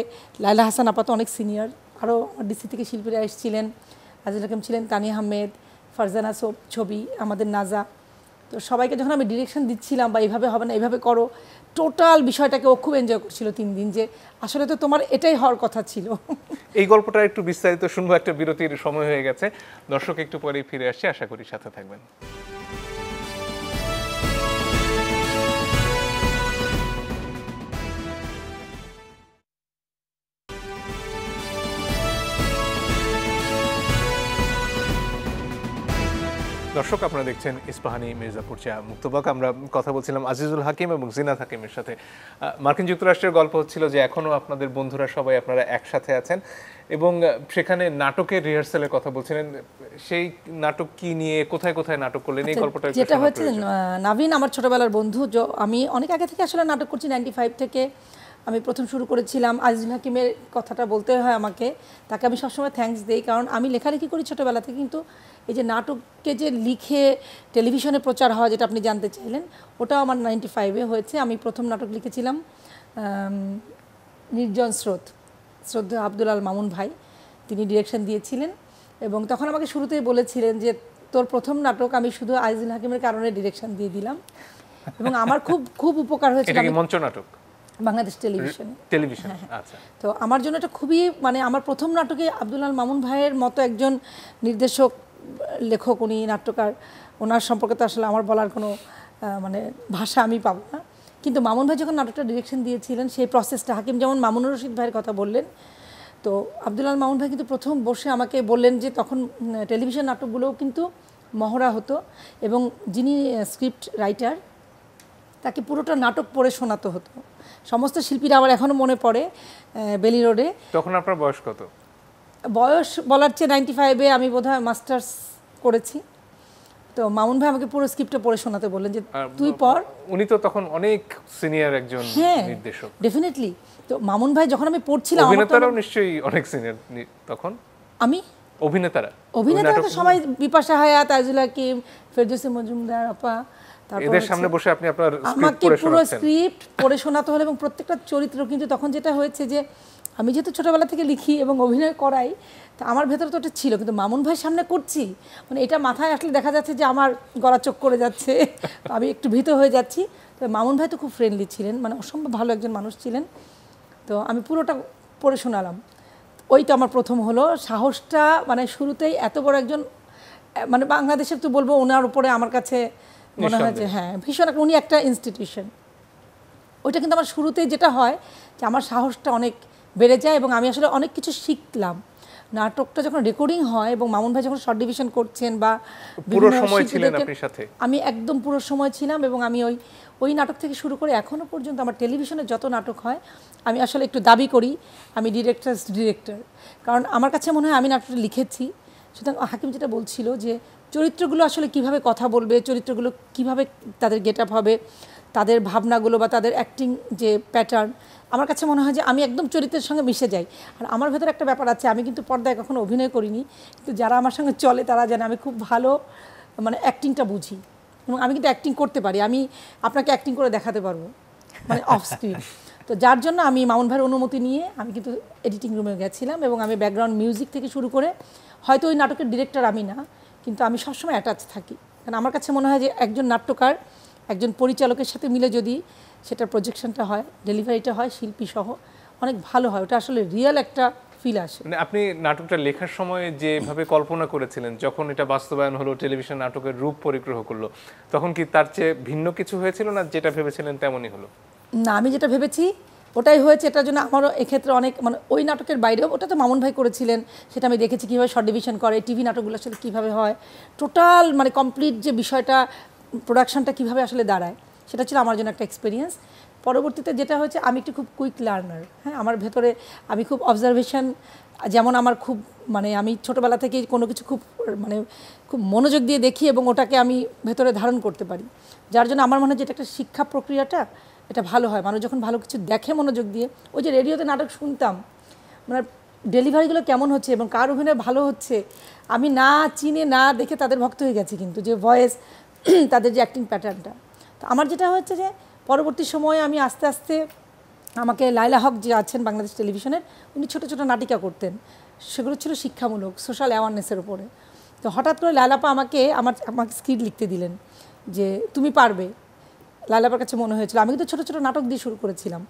লায়লা হাসান আপা তো অনেক সিনিয়র, আরও ডিসি থেকে শিল্পীরা এসেছিলেন, আজিজুল হাকিম ছিলেন, তানিয়া আহমেদ, ফারজানা ছবি, আমাদের নাজা। তো সবাইকে যখন আমি ডিরেকশন দিচ্ছিলাম বা এইভাবে হবে না এইভাবে করো, টোটাল বিষয়টাকে ও খুব এনজয় করছিল 3 দিন, যে আসলে তো তোমার এটাই হওয়ার কথা ছিল। এই গল্পটা একটু বিস্তারিত শুনবো, একটা বিরতির সময় হয়ে গেছে। দর্শক একটু পরেই ফিরে আসছে, আশা করি সাথে থাকবেন। দর্শক আপনারা দেখছেন ইস্পাহানি মির্জাপুর চা মুক্তবাক। আমরা কথা বলছিলাম আজিজুল হাকিম এবং জিনাত হাকিমের সাথে। মার্কিন যুক্তরাষ্ট্রের গল্প হচ্ছিল যে এখনও আপনাদের বন্ধুরা সবাই আপনারা একসাথে আছেন, এবং সেখানে নাটকের রিহার্সালের কথা বলছিলেন। সেই নাটক কি নিয়ে, কোথায় কোথায় নাটক করলেন, এই গল্পটা যেটা হয়েছে, নাভিন আমার ছোটবেলার বন্ধু। আমি অনেক আগে থেকে আসলে নাটক করছি, 95 থেকে আমি প্রথম শুরু করেছিলাম। আজিজুল হাকিমের কথাটা বলতে হয় আমাকে, তাকে আমি সবসময় থ্যাঙ্কস দিই, কারণ আমি লেখালেখি করি ছোটোবেলা থেকে, কিন্তু এই যে নাটককে যে লিখে টেলিভিশনে প্রচার হয়, যেটা আপনি জানতে চাইলেন, ওটাও আমার 95-এ হয়েছে। আমি প্রথম নাটক লিখেছিলাম নির্জন স্রোত, শ্রদ্ধা আব্দুল আল মামুন ভাই, তিনি ডিরেকশন দিয়েছিলেন, এবং তখন আমাকে শুরুতেই বলেছিলেন যে তোর প্রথম নাটক আমি শুধু আজিজুল হাকিমের কারণে ডিরেকশন দিয়ে দিলাম, এবং আমার খুব খুব উপকার হয়েছিল। মঞ্চ নাটক, বাংলাদেশ টেলিভিশন। আচ্ছা। তো আমার জন্য এটা খুবই, মানে আমার প্রথম নাটকে আব্দুল আল মামুন ভাইয়ের মতো একজন নির্দেশক, লেখক, উনি নাট্যকার, ওনার সম্পর্কে তো আসলে আমার বলার কোনো মানে ভাষা আমি পাবো না। কিন্তু মামুন ভাই যখন নাটকটা ডিরেকশন দিয়েছিলেন, সেই প্রসেসটা, হাকিম যেমন মামুনুর রশিদ ভাইয়ের কথা বললেন, তো আব্দুল আল মামুন ভাই কিন্তু প্রথম বসে আমাকে বললেন যে তখন টেলিভিশন নাটকগুলোও কিন্তু মহড়া হতো, এবং যিনি স্ক্রিপ্ট রাইটার তাকে পুরোটা নাটক পড়ে শোনাতে হতো। সমস্ত শিল্পীরা আমার এখনও মনে পড়ে বেলি রোডে। তখন আপনার বয়স কত? বয়স বলার চেয়ে 95-এ আমি বোধহয় মাস্টার্স করেছি। তো মামুন ভাই আমাকে পুরো স্ক্রিপ্টটা পড়ে শোনাতে বললেন যে তুই পড়। উনি তো তখন অনেক সিনিয়র একজন নির্দেশক। ডেফিনেটলি। তো মামুন ভাই যখন আমি পড়ছিলাম, অভিনেতারাও নিশ্চয়ই অনেক সিনিয়র তখন। আমি অভিনেতারা তো সবাই, বিপাশা হায়াত, আজিজুল হাকিম, ফেরদৌসী মজুমদার আপা, এদের সামনে বসে আপনি আপনার আমাকে পুরো স্ক্রিপ্ট পড়ে শোনাতে হলো, এবং প্রত্যেকটা চরিত্র। কিন্তু তখন যেটা হয়েছে যে আমি যেহেতু ছোটোবেলা থেকে লিখি এবং অভিনয় করাই, তো আমার ভেতরে তো ওটা ছিল, কিন্তু মামুন ভাইয়ের সামনে করছি, মানে এটা মাথায় আসলে দেখা যাচ্ছে যে আমার গলা চোখ করে যাচ্ছে, আমি একটু ভীত হয়ে যাচ্ছি। তো মামুন ভাই তো খুব ফ্রেন্ডলি ছিলেন, মানে অসম্ভব ভালো একজন মানুষ ছিলেন। তো আমি পুরোটা পড়ে শোনালাম। ওই তো আমার প্রথম হলো সাহসটা, মানে শুরুতেই এত বড় একজন, মানে বাংলাদেশের তো বলবো, ওনার উপরে আমার কাছে মনে হয় যে হ্যাঁ ভীষণ, উনি একটা ইনস্টিটিউশন। ওইটা কিন্তু আমার শুরুতেই যেটা হয় যে আমার সাহসটা অনেক বেড়ে যায়, এবং আমি আসলে অনেক কিছু শিখলাম। নাটকটা যখন রেকর্ডিং হয় এবং মামুন ভাই যখন শর্ট ডিভিশন করছেন বা পুরো সময় ছিলেন আপনি সাথে, আমি একদম পুরো সময় ছিলাম, এবং আমি ওই নাটক থেকে শুরু করে এখনো পর্যন্ত আমার টেলিভিশনে যত নাটক হয়, আমি আসলে একটু দাবি করি আমি ডিরেক্টর, কারণ আমার কাছে মনে হয় আমি নাটকটা লিখেছি। সুতরাং হাকিম যেটা বলছিল যে চরিত্রগুলো আসলে কিভাবে কথা বলবে, চরিত্রগুলো কিভাবে তাদের গেট আপ হবে, তাদের ভাবনাগুলো বা তাদের অ্যাক্টিং যে প্যাটার্ন, আমার কাছে মনে হয় যে আমি একদম চরিত্রের সঙ্গে মিশে যাই। আর আমার ভেতরে একটা ব্যাপার আছে, আমি কিন্তু পর্দায় কখনো অভিনয় করিনি, কিন্তু যারা আমার সঙ্গে চলে তারা জানে আমি খুব ভালো মানে অ্যাক্টিংটা বুঝি, এবং আমি কিন্তু অ্যাক্টিং করতে পারি। আমি আপনাকে অ্যাক্টিং করে দেখাতে পারবো, মানে অফ স্ক্রিন। তো যার জন্য আমি মামুন ভাইয়ের অনুমতি নিয়ে আমি কিন্তু এডিটিং রুমে গেছিলাম এবং আমি ব্যাকগ্রাউন্ড মিউজিক থেকে শুরু করে, হয়তো ওই নাটকের ডিরেক্টর আমি না, কিন্তু আমি সবসময় অ্যাটাচ থাকি। কারণ আমার কাছে মনে হয় যে একজন নাট্যকার একজন পরিচালকের সাথে মিলে যদি সেটা প্রজেকশনটা হয়, ডেলিভারিটা হয় শিল্পী সহ, অনেক ভালো হয়। ওটা আসলে রিয়েল একটা ফিল আসে। মানে আপনি নাটকটা লেখার সময় যেভাবে কল্পনা করেছিলেন, যখন এটা বাস্তবায়ন হলো, টেলিভিশন নাটকের রূপ পরিগ্রহ করলো, তখন কি তার চেয়ে ভিন্ন কিছু হয়েছিল, না যেটা ভেবেছিলেন তেমনই হলো? না, আমি যেটা ভেবেছি ওটাই হয়েছে। এটার জন্য আমারও এক্ষেত্রে অনেক, মানে ওই নাটকের বাইরেও, ওটা তো মামুন ভাই করেছিলেন, সেটা আমি দেখেছি কীভাবে শর্ট ডিভিশন করে, টিভি নাটকগুলো আসলে কীভাবে হয়, টোটাল মানে কমপ্লিট যে বিষয়টা, প্রোডাকশনটা কীভাবে আসলে দাঁড়ায়, সেটা ছিল আমার জন্য একটা এক্সপিরিয়েন্স। পরবর্তীতে যেটা হয়েছে, আমি একটু খুব কুইক লার্নার, হ্যাঁ, আমার ভেতরে আমি খুব অবজারভেশন, যেমন আমার খুব, মানে আমি ছোটোবেলা থেকেই কোনো কিছু খুব মানে খুব মনোযোগ দিয়ে দেখি এবং ওটাকে আমি ভেতরে ধারণ করতে পারি, যার জন্য আমার মনে হয় যে এটা একটা শিক্ষা প্রক্রিয়াটা এটা ভালো হয়। মানুষ যখন ভালো কিছু দেখে মনোযোগ দিয়ে, ওই যে রেডিওতে নাটক শুনতাম, মানে ডেলিভারিগুলো কেমন হচ্ছে এবং কার অভিনয় ভালো হচ্ছে, আমি না চিনে না দেখে তাদের ভক্ত হয়ে গেছি, কিন্তু যে ভয়েস, তাদের যে অ্যাক্টিং প্যাটার্নটা। তো আমার যেটা হচ্ছে যে পরবর্তী সময়ে আমি আস্তে আস্তে, আমাকে লায়লা হক যে আছেন বাংলাদেশ টেলিভিশনের, উনি ছোটো ছোটো নাটিকা করতেন, সেগুলো ছিল শিক্ষামূলক, সোশ্যাল অ্যাওয়ারনেসের উপরে। তো হঠাৎ করে লায়লাপা আমাকে স্ক্রিপ্ট লিখতে দিলেন যে তুমি পারবে। লায়লাপার কাছে মনে হয়েছিল, আমি কিন্তু ছোটো ছোটো নাটক দিয়ে শুরু করেছিলাম,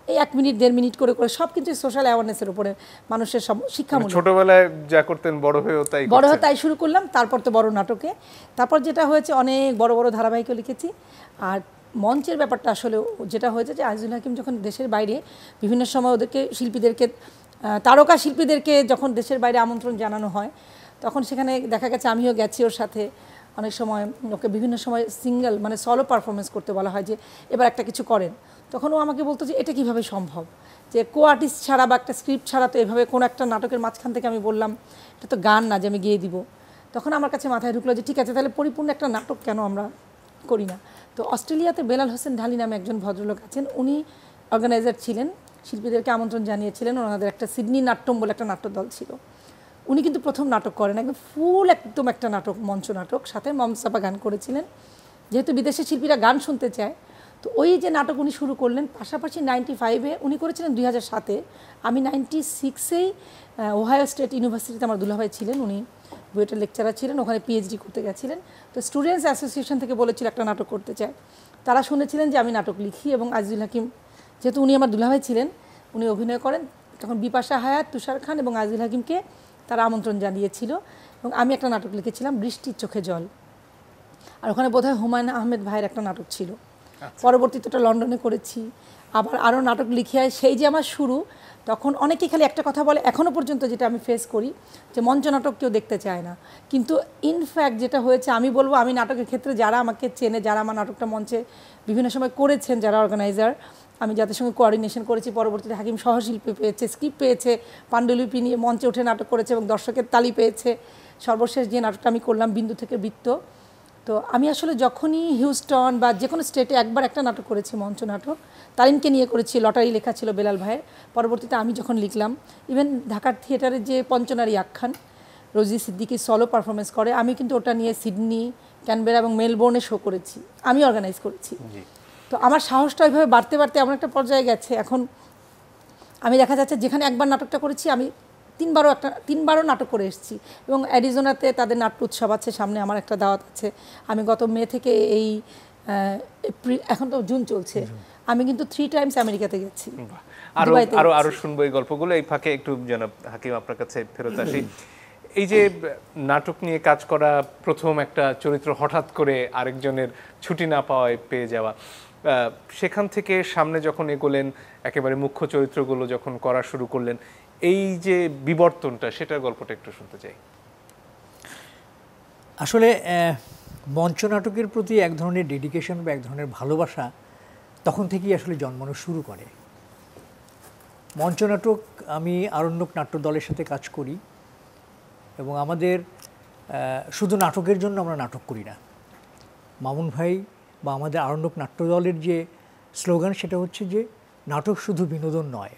এই 1 মিনিট 1.5 মিনিট করে করে, সব কিন্তু সোশ্যাল অ্যাওয়ারনেসের উপরে, মানুষের শিক্ষামূলক। ছোটবেলায় যা করতেন বড় হয়েও তাই শুরু করলাম, তারপর তো বড় নাটকে, তারপর যেটা হয়েছে অনেক বড় বড় ধারাবাহিকও লিখেছি। আর মঞ্চের ব্যাপারটা আসলে যেটা হয়েছে যে আজিজুল হাকিম যখন দেশের বাইরে বিভিন্ন সময় ওদেরকে শিল্পীদেরকে, তারকা শিল্পীদেরকে যখন দেশের বাইরে আমন্ত্রণ জানানো হয়, তখন সেখানে দেখা গেছে আমিও গেছি ওর সাথে। অনেক সময় ওকে বিভিন্ন সময় সিঙ্গেল মানে সলো পারফরমেন্স করতে বলা হয় যে এবার একটা কিছু করেন, তখন ও আমাকে বলতো যে এটা কিভাবে সম্ভব, যে কো আর্টিস্ট ছাড়া বা একটা স্ক্রিপ্ট ছাড়া তো এভাবে কোনো একটা নাটকের মাঝখান থেকে, আমি বললাম এটা তো গান না যে আমি গেয়ে দিব। তখন আমার কাছে মাথায় ঢুকলো যে ঠিক আছে, তাহলে পরিপূর্ণ একটা নাটক কেন আমরা করি না। তো অস্ট্রেলিয়াতে বেলাল হোসেন ঢালি নামে একজন ভদ্রলোক আছেন, উনি অর্গানাইজার ছিলেন, শিল্পীদেরকে আমন্ত্রণ জানিয়েছিলেন, ওনাদের একটা সিডনি নাট্যম বলে একটা নাট্যদল ছিল। উনি কিন্তু প্রথম নাটক করেন, একদম ফুল একদম একটা নাটক, মঞ্চ নাটক, সাথে মমসাপা গান করেছিলেন। যেহেতু বিদেশি শিল্পীরা গান শুনতে চায়, তো ওই যে নাটক উনি শুরু করলেন। পাশাপাশি 95-এ উনি করেছিলেন, 2007-এ, আমি 96-এই ওহাইও স্টেট ইউনিভার্সিটিতে আমার দুলাভাই ছিলেন, উনি বুয়েটের লেকচারার ছিলেন, ওখানে পিএইচডি করতে গেছিলেন। তো স্টুডেন্টস অ্যাসোসিয়েশন থেকে বলেছিল একটা নাটক করতে চায়, তারা শুনেছিলেন যে আমি নাটক লিখি, এবং আজিজুল হাকিম, যেহেতু উনি আমার দুলাভাই ছিলেন, উনি অভিনয় করেন, তখন বিপাশা হায়াত, তুষার খান এবং আজিজুল হাকিমকে তারা আমন্ত্রণ জানিয়েছিল, এবং আমি একটা নাটক লিখেছিলাম বৃষ্টির চোখে জল। আর ওখানে বোধহয় হুমায়ুন আহমেদ ভাইয়ের একটা নাটক ছিল। পরবর্তীতে ওটা লন্ডনে করেছি, আবার আরও নাটক লিখে। সেই যে আমার শুরু, তখন অনেকেই খালি একটা কথা বলে, এখনও পর্যন্ত যেটা আমি ফেস করি, যে মঞ্চ নাটক কেউ দেখতে চায় না। কিন্তু ইনফ্যাক্ট যেটা হয়েছে, আমি বলবো, আমি নাটকের ক্ষেত্রে যারা আমাকে চেনে, যারা আমার নাটকটা মঞ্চে বিভিন্ন সময় করেছেন, যারা অর্গানাইজার, আমি যাদের সঙ্গে কোঅর্ডিনেশন করেছি, পরবর্তীতে হাকিম সহশিল্পী পেয়েছে, স্ক্রিপ্ট পেয়েছে, পাণ্ডুলিপি নিয়ে মঞ্চে উঠে নাটক করেছে এবং দর্শকের তালি পেয়েছে। সর্বশেষ যে নাটকটা আমি করলাম, বিন্দু থেকে বৃত্ত, তো আমি আসলে যখনই হিউস্টন বা যে কোনো স্টেটে একবার একটা নাটক করেছি, মঞ্চ নাটক, তারিনকে নিয়ে করেছি, লটারি লেখা ছিল বেলাল ভাইয়ের। পরবর্তীতে আমি যখন লিখলাম, ইভেন ঢাকার থিয়েটারের যে পঞ্চনারী আখ্যান, রোজি সিদ্দিকী সলো পারফরমেন্স করে, আমি কিন্তু ওটা নিয়ে সিডনি, ক্যানবেরা এবং মেলবোর্নে শো করেছি, আমি অর্গানাইজ করেছি। তো আমার সাহসটা ওইভাবে বাড়তে বাড়তে এমন একটা পর্যায়ে গেছে, এখন আমি দেখা যাচ্ছে যেখানে একবার নাটকটা করেছি, আমি 3বারও নাটক করে এসেছি। এবং অ্যারিজোনাতে তাদের নাট্য উৎসব আছে, সামনে আমার একটা দাওয়াত আছে। আমি গত মে থেকে এই এপ্রিল, এখন তো জুন চলছে, আমি কিন্তু 3 টাইমস আমেরিকাতে গেছি। আরো শুনবো এই গল্পগুলো। এই ফাঁকে একটু জনাব হাকিম আপনার কাছে ফেরত আসি। এই যে নাটক নিয়ে কাজ করা, প্রথম একটা চরিত্র হঠাৎ করে আরেকজনের ছুটি না পাওয়ায় পেয়ে যাওয়া, সেখান থেকে সামনে যখন এগোলেন, একেবারে মুখ্য চরিত্রগুলো যখন করা শুরু করলেন, এই যে বিবর্তনটা, সেটার গল্পটা একটু শুনতে চাই। আসলে মঞ্চ নাটকের প্রতি এক ধরনের ডেডিকেশন বা এক ধরনের ভালোবাসা তখন থেকেই আসলে জন্মানো শুরু করে। মঞ্চ নাটক, আমি আরণ্যক নাট্য দলের সাথে কাজ করি, এবং আমাদের শুধু নাটকের জন্য আমরা নাটক করি না। মামুন ভাই বা আমাদের আরণ্যক নাট্য দলের যে স্লোগান, সেটা হচ্ছে যে নাটক শুধু বিনোদন নয়।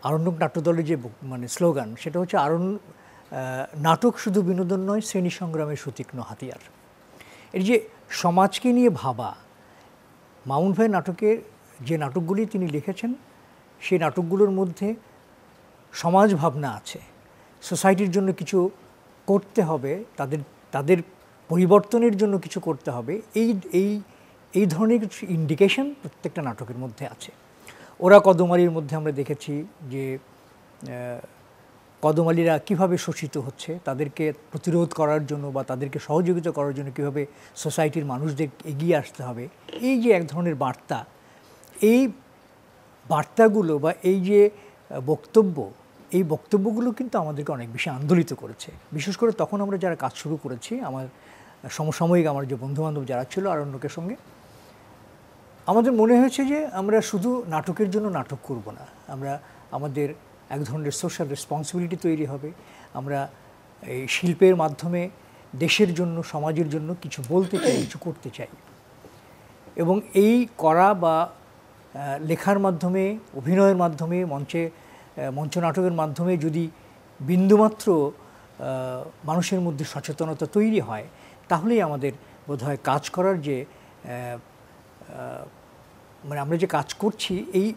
আরণ্যক নাট্য দলের যে মানে স্লোগান, সেটা হচ্ছে নাটক শুধু বিনোদন নয়, শ্রেণী সংগ্রামের সুতীক্ষ্ণ হাতিয়ার। এর যে সমাজকে নিয়ে ভাবা, মামুন ভাই নাটকের যে নাটকগুলি তিনি লিখেছেন সেই নাটকগুলোর মধ্যে সমাজ ভাবনা আছে, সোসাইটির জন্য কিছু করতে হবে, তাদের পরিবর্তনের জন্য কিছু করতে হবে, এই ধরনের কিছু ইন্ডিকেশন প্রত্যেকটা নাটকের মধ্যে আছে। ওরা কদমালির মধ্যে আমরা দেখেছি যে কদমালিরা কিভাবে শোষিত হচ্ছে, তাদেরকে প্রতিরোধ করার জন্য বা তাদেরকে সহযোগিতা করার জন্য কিভাবে সোসাইটির মানুষদের এগিয়ে আসতে হবে, এই যে এক ধরনের বার্তা, এই বার্তাগুলো বা এই যে বক্তব্য, এই বক্তব্যগুলো কিন্তু আমাদেরকে অনেক বেশি আন্দোলিত করেছে। বিশেষ করে তখন আমরা যারা কাজ শুরু করেছি, আমার সমসাময়িক আমার যে বন্ধুবান্ধব যারা ছিল আরণ্যকের সঙ্গে, আমাদের মনে হয়েছে যে আমরা শুধু নাটকের জন্য নাটক করব না, আমাদের এক ধরনের সোশ্যাল রেসপন্সিবিলিটি তৈরি হবে। আমরা এই শিল্পের মাধ্যমে দেশের জন্য, সমাজের জন্য কিছু বলতে চাই, কিছু করতে চাই। এবং এই করা বা লেখার মাধ্যমে, অভিনয়ের মাধ্যমে, মঞ্চ নাটকের মাধ্যমে যদি বিন্দুমাত্র মানুষের মধ্যে সচেতনতা তৈরি হয়, তাহলেই আমাদের বোধহয় কাজ করার যে মানে আমরা যে কাজ করছি, এই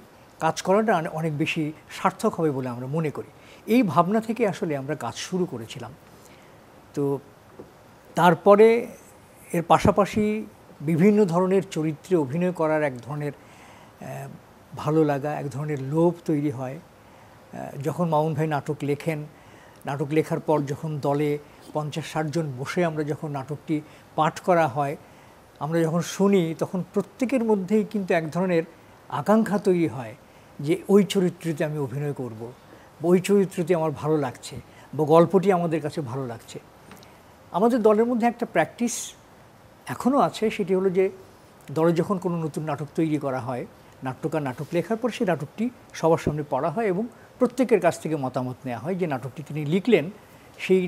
কাজ করাটা অনেক বেশি সার্থক হবে বলে আমরা মনে করি। এই ভাবনা থেকে আসলে আমরা কাজ শুরু করেছিলাম। তো তারপরে এর পাশাপাশি বিভিন্ন ধরনের চরিত্রে অভিনয় করার এক ধরনের ভালো লাগা, এক ধরনের লোভ তৈরি হয়। যখন মামুন ভাই নাটক লেখেন, নাটক লেখার পর যখন দলে 50-60 জন বসে আমরা যখন নাটকটি পাঠ করা হয়, আমরা যখন শুনি, তখন প্রত্যেকের মধ্যেই কিন্তু এক ধরনের আকাঙ্ক্ষা তৈরি হয় যে ওই চরিত্রতে আমি অভিনয় করব, বা ওই চরিত্রটি আমার ভালো লাগছে, বা গল্পটি আমাদের কাছে ভালো লাগছে। আমাদের দলের মধ্যে একটা প্র্যাকটিস এখনও আছে, সেটি হলো যে দলে যখন কোনো নতুন নাটক তৈরি করা হয়, নাট্যকার নাটক লেখার পর সেই নাটকটি সবার সামনে পড়া হয় এবং প্রত্যেকের কাছ থেকে মতামত নেওয়া হয় যে নাটকটি তিনি লিখলেন, সেই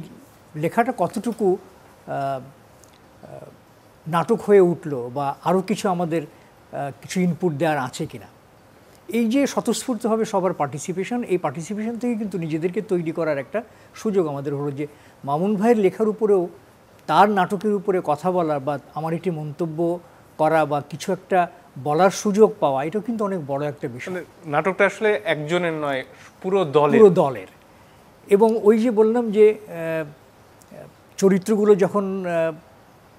লেখাটা কতটুকু নাটক হয়ে উঠলো, বা আরও কিছু আমাদের কিছু ইনপুট দেওয়ার আছে কিনা। এই যে স্বতঃস্ফূর্তভাবে সবার পার্টিসিপেশন, এই পার্টিসিপেশন থেকে কিন্তু নিজেদেরকে তৈরি করার একটা সুযোগ আমাদের হলো যে মামুন ভাইয়ের লেখার উপরেও তার নাটকের উপরে কথা বলার বা আমার একটি মন্তব্য করা বা কিছু একটা বলার সুযোগ পাওয়া, এটাও কিন্তু অনেক বড় একটা বিষয়। নাটকটা আসলে একজনের নয়, পুরো দলের। এবং ওই যে বললাম যে চরিত্রগুলো যখন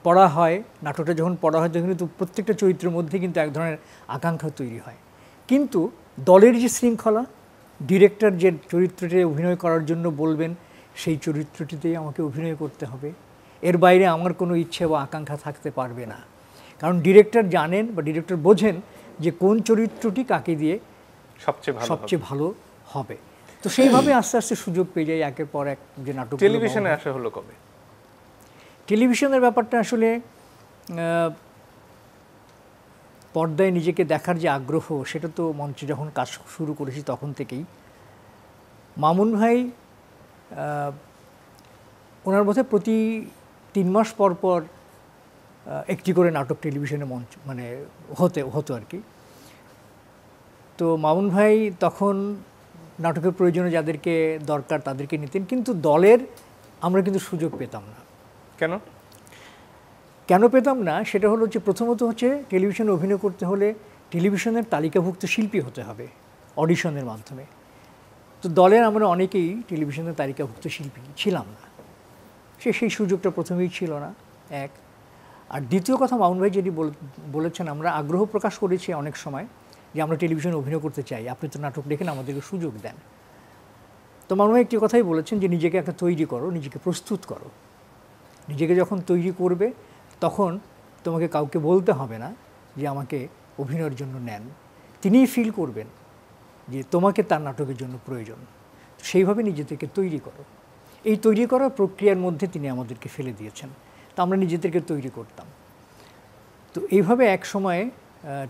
পড়া হয়, নাটকটা যখন পড়া হয়, তখন কিন্তু প্রত্যেকটা চরিত্রের মধ্যে কিন্তু এক ধরনের আকাঙ্ক্ষা তৈরি হয়। কিন্তু দলের যে শৃঙ্খলা, ডিরেক্টর যে চরিত্রটি অভিনয় করার জন্য বলবেন, সেই চরিত্রটিতেই আমাকে অভিনয় করতে হবে, এর বাইরে আমার কোনো ইচ্ছে বা আকাঙ্ক্ষা থাকতে পারবে না। কারণ ডিরেক্টর জানেন বা ডিরেক্টর বোঝেন যে কোন চরিত্রটি কাকে দিয়ে সবচেয়ে ভালো হবে। তো সেইভাবে আস্তে আস্তে সুযোগ পেয়ে যায় একের পর এক যে নাটক। টেলিভিশনে আসা হলো কবে? টেলিভিশনের ব্যাপারটা আসলে পর্দায় নিজেকে দেখার যে আগ্রহ, সেটা তো মঞ্চে যখন কাজ শুরু করেছি তখন থেকেই। মামুন ভাই ওনার মধ্যে প্রতি 3 মাস পর পর একটি করে নাটক টেলিভিশনে মঞ্চ মানে হতো আর কি। তো মামুন ভাই তখন নাটকের প্রয়োজনে যাদেরকে দরকার তাদেরকে নিতেন, কিন্তু দলের আমরা কিন্তু সুযোগ পেতাম না। কেন পেতাম না সেটা হলো যে প্রথমত হচ্ছে টেলিভিশনে অভিনয় করতে হলে টেলিভিশনের তালিকাভুক্ত শিল্পী হতে হবে অডিশনের মাধ্যমে। তো দলের আমরা অনেকেই টেলিভিশনের তালিকাভুক্ত শিল্পী ছিলাম না, সেই সুযোগটা প্রথমেই ছিল না এক। আর দ্বিতীয় কথা, মামুন ভাই যেটি বলেছেন, আমরা আগ্রহ প্রকাশ করেছি অনেক সময় যে আমরা টেলিভিশনে অভিনয় করতে চাই, আপনি তো নাটক লেখেন, আমাদেরকে সুযোগ দেন। তো মামুন ভাই একটি কথাই বলেছেন যে নিজেকে একটা তৈরি করো, নিজেকে প্রস্তুত করো। নিজেকে যখন তৈরি করবে তখন তোমাকে কাউকে বলতে হবে না যে আমাকে অভিনয়ের জন্য নেন, তিনিই ফিল করবেন যে তোমাকে তার নাটকের জন্য প্রয়োজন। সেইভাবে নিজেদেরকে তৈরি করো। এই তৈরি করার প্রক্রিয়ার মধ্যে তিনি আমাদেরকে ফেলে দিয়েছেন, তা আমরা নিজেদেরকে তৈরি করতাম। তো এইভাবে এক সময়ে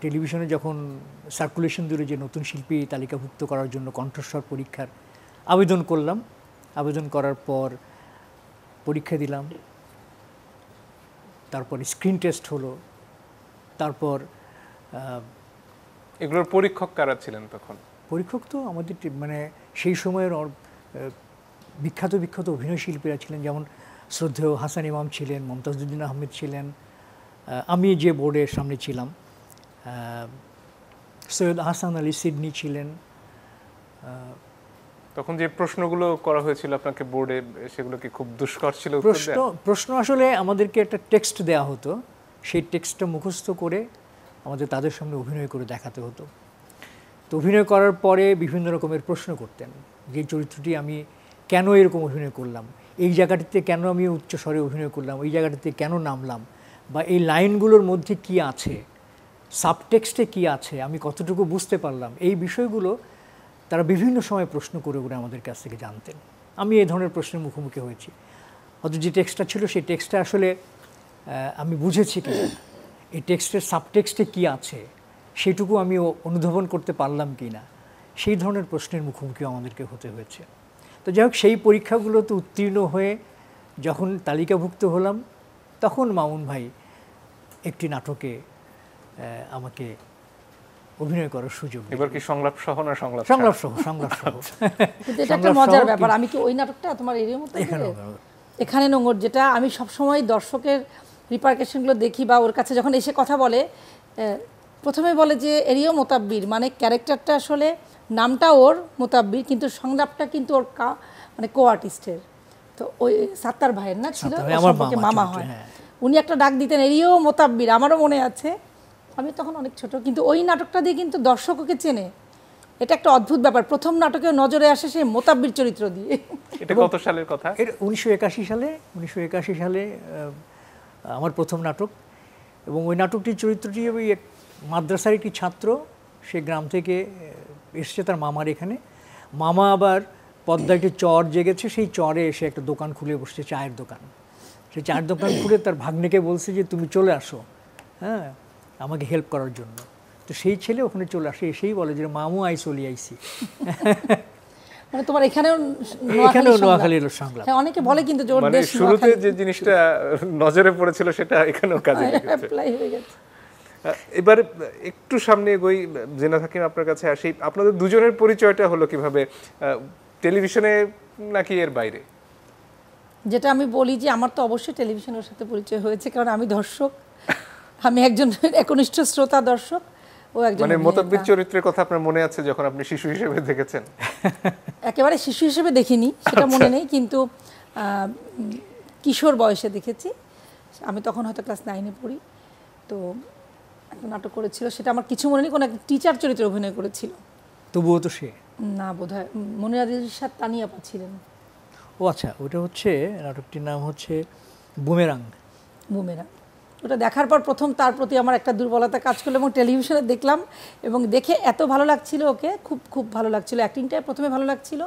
টেলিভিশনে যখন সার্কুলেশন দূরে যে নতুন শিল্পী তালিকাভুক্ত করার জন্য কণ্ঠস্বর পরীক্ষার আবেদন করলাম, আবেদন করার পর পরীক্ষা দিলাম, তারপর স্ক্রিন টেস্ট হলো, তারপর এগুলোর পরীক্ষক কারা ছিলেন তখন? পরীক্ষক তো আমাদের মানে সেই সময়ের বিখ্যাত অভিনয় শিল্পীরা ছিলেন, যেমন শ্রদ্ধেয় হাসান ইমাম ছিলেন, মমতাজউদ্দিন আহমেদ ছিলেন, আমি যে বোর্ডের সামনে ছিলাম সৈয়দ আহসান আলী সিডনি ছিলেন। তখন যে প্রশ্নগুলো করা হয়েছিল আপনাকে বোর্ডে, সেগুলো কি খুব দুষ্কর ছিল উত্তর দেওয়া? প্রশ্ন আসলে আমাদেরকে একটা টেক্সট দেওয়া হতো, সেই টেক্সটটা মুখস্থ করে আমাদের তাদের সামনে অভিনয় করে দেখাতে হতো। তো অভিনয় করার পরে বিভিন্ন রকমের প্রশ্ন করতেন, যে চরিত্রটি আমি কেন এরকম অভিনয় করলাম, এই জায়গাটিতে কেন আমি উচ্চস্বরে অভিনয় করলাম, এই জায়গাটিতে কেন নামলাম, বা এই লাইনগুলোর মধ্যে কি আছে, সাবটেক্সটে কি আছে, আমি কতটুকু বুঝতে পারলাম, এই বিষয়গুলো তারা বিভিন্ন সময় প্রশ্ন করে করে আমাদের কাছ থেকে জানতেন। আমি এই ধরনের প্রশ্নের মুখোমুখি হয়েছি। হয়তো যে টেক্সটটা ছিল সেই টেক্সটটা আসলে আমি বুঝেছি কি, এই টেক্সটের সাবটেক্সটে কি আছে সেটুকু আমি অনুধাবন করতে পারলাম কি না, সেই ধরনের প্রশ্নের মুখোমুখি আমাদেরকে হতে হয়েছে। তো যাই হোক, সেই পরীক্ষাগুলোতে উত্তীর্ণ হয়ে যখন তালিকাভুক্ত হলাম, তখন মামুন ভাই একটি নাটকে আমাকে অভিনয় করার সুযোগ। এবার কি সংলাপ সহ না সংলাপ সহ? সংলাপ সহ। কিন্তু এটা একটা মজার ব্যাপার। আমি কি ওই নাটকটা তোমার এর মতো এখানে নোংর, যেটা আমি সবসময় দর্শকের রিপারকেশনগুলো দেখি, বা ওর কাছে যখন এসে কথা বলে, প্রথমে বলে যে এরিও মোতাব্বির, মানে ক্যারেক্টারটা আসলে নামটা ওর মোতাব্বির, কিন্তু সংলাপটা কিন্তু ওর মানে কো আর্টিস্টের। তো ওই সাত্তার ভাইয়ের না ছিল, সম্পর্কে মামা হয়, উনি একটা ডাক দিতেন এরিও মোতাব্বির, আমারও মনে আছে। আমি তখন অনেক ছোট, কিন্তু ওই নাটকটা দিয়ে কিন্তু দর্শক ওকে চেনে। এটা একটা অদ্ভুত ব্যাপার, প্রথম নাটকে নজরে আসে সে মোতাব্বির চরিত্র দিয়ে। এটা কত সালের কথা? 1981 সালে আমার প্রথম নাটক। এবং ওই নাটকটির চরিত্রটি ওই এক মাদ্রাসার একটি ছাত্র, সে গ্রাম থেকে এসেছে তার মামার এখানে। মামা আবার পদ্মায় একটি চর জেগেছে, সেই চরে এসে একটা দোকান খুলে বসছে, চায়ের দোকান। সেই চায়ের দোকান খুলে তার ভাগ্নেকে বলছে যে তুমি চলে আসো, হ্যাঁ, আমাকে হেল্প করার জন্য। তো সেই ছেলে ওখানে চলে আসে, এসেই বলে যে মামু আই চলে আইছি। মানে তোমার এখানেও নোয়াখালীর সংলাপ। হ্যাঁ, অনেকে বলে কিন্তু জোর মানে শুরুতে যে জিনিসটা নজরে পড়েছিল সেটা এখানেও কাজে লেগেছে। এবার একটু সামনে এগোই, জেনা থাকিম আপনার কাছে আসি। আপনাদের দুজনের পরিচয়টা হলো কিভাবে, টেলিভিশনে নাকি এর বাইরে? যেটা আমি বলি যে আমার তো অবশ্যই টেলিভিশনের সাথে পরিচয় হয়েছে, কারণ আমি দর্শক, আমি একজন একনিষ্ঠ শ্রোতা দর্শক, ও একজন। মানে মোতাব্বির চরিত্রের কথা আপনার মনে আছে যখন আপনি শিশু হিসেবে দেখেছেন? একেবারে শিশু হিসেবে দেখিনি, সেটা মনে নেই, কিন্তু কিশোর বয়সে দেখেছি। আমি তখন হয়তো ক্লাস 9-এ পড়ি। তো একটা নাটক করেছিল, সেটা আমার কিছু মনে নেই, কোনো একটা টিচার চরিত্রে অভিনয় করেছিল। তবুও তো সে না, বোধহয় মনিরাদির সাথে তানিয়া আপা ছিলেন। ও আচ্ছা, ওটা হচ্ছে নাটকটির নাম হচ্ছে বুমেরাং। ওটা দেখার পর প্রথম তার প্রতি আমার একটা দুর্বলতা কাজ করলো, এবং টেলিভিশনে দেখলাম এবং দেখে এত ভালো লাগছিল ওকে, খুব খুব ভালো লাগছিল। অ্যাক্টিংটাই প্রথমে ভালো লাগছিল,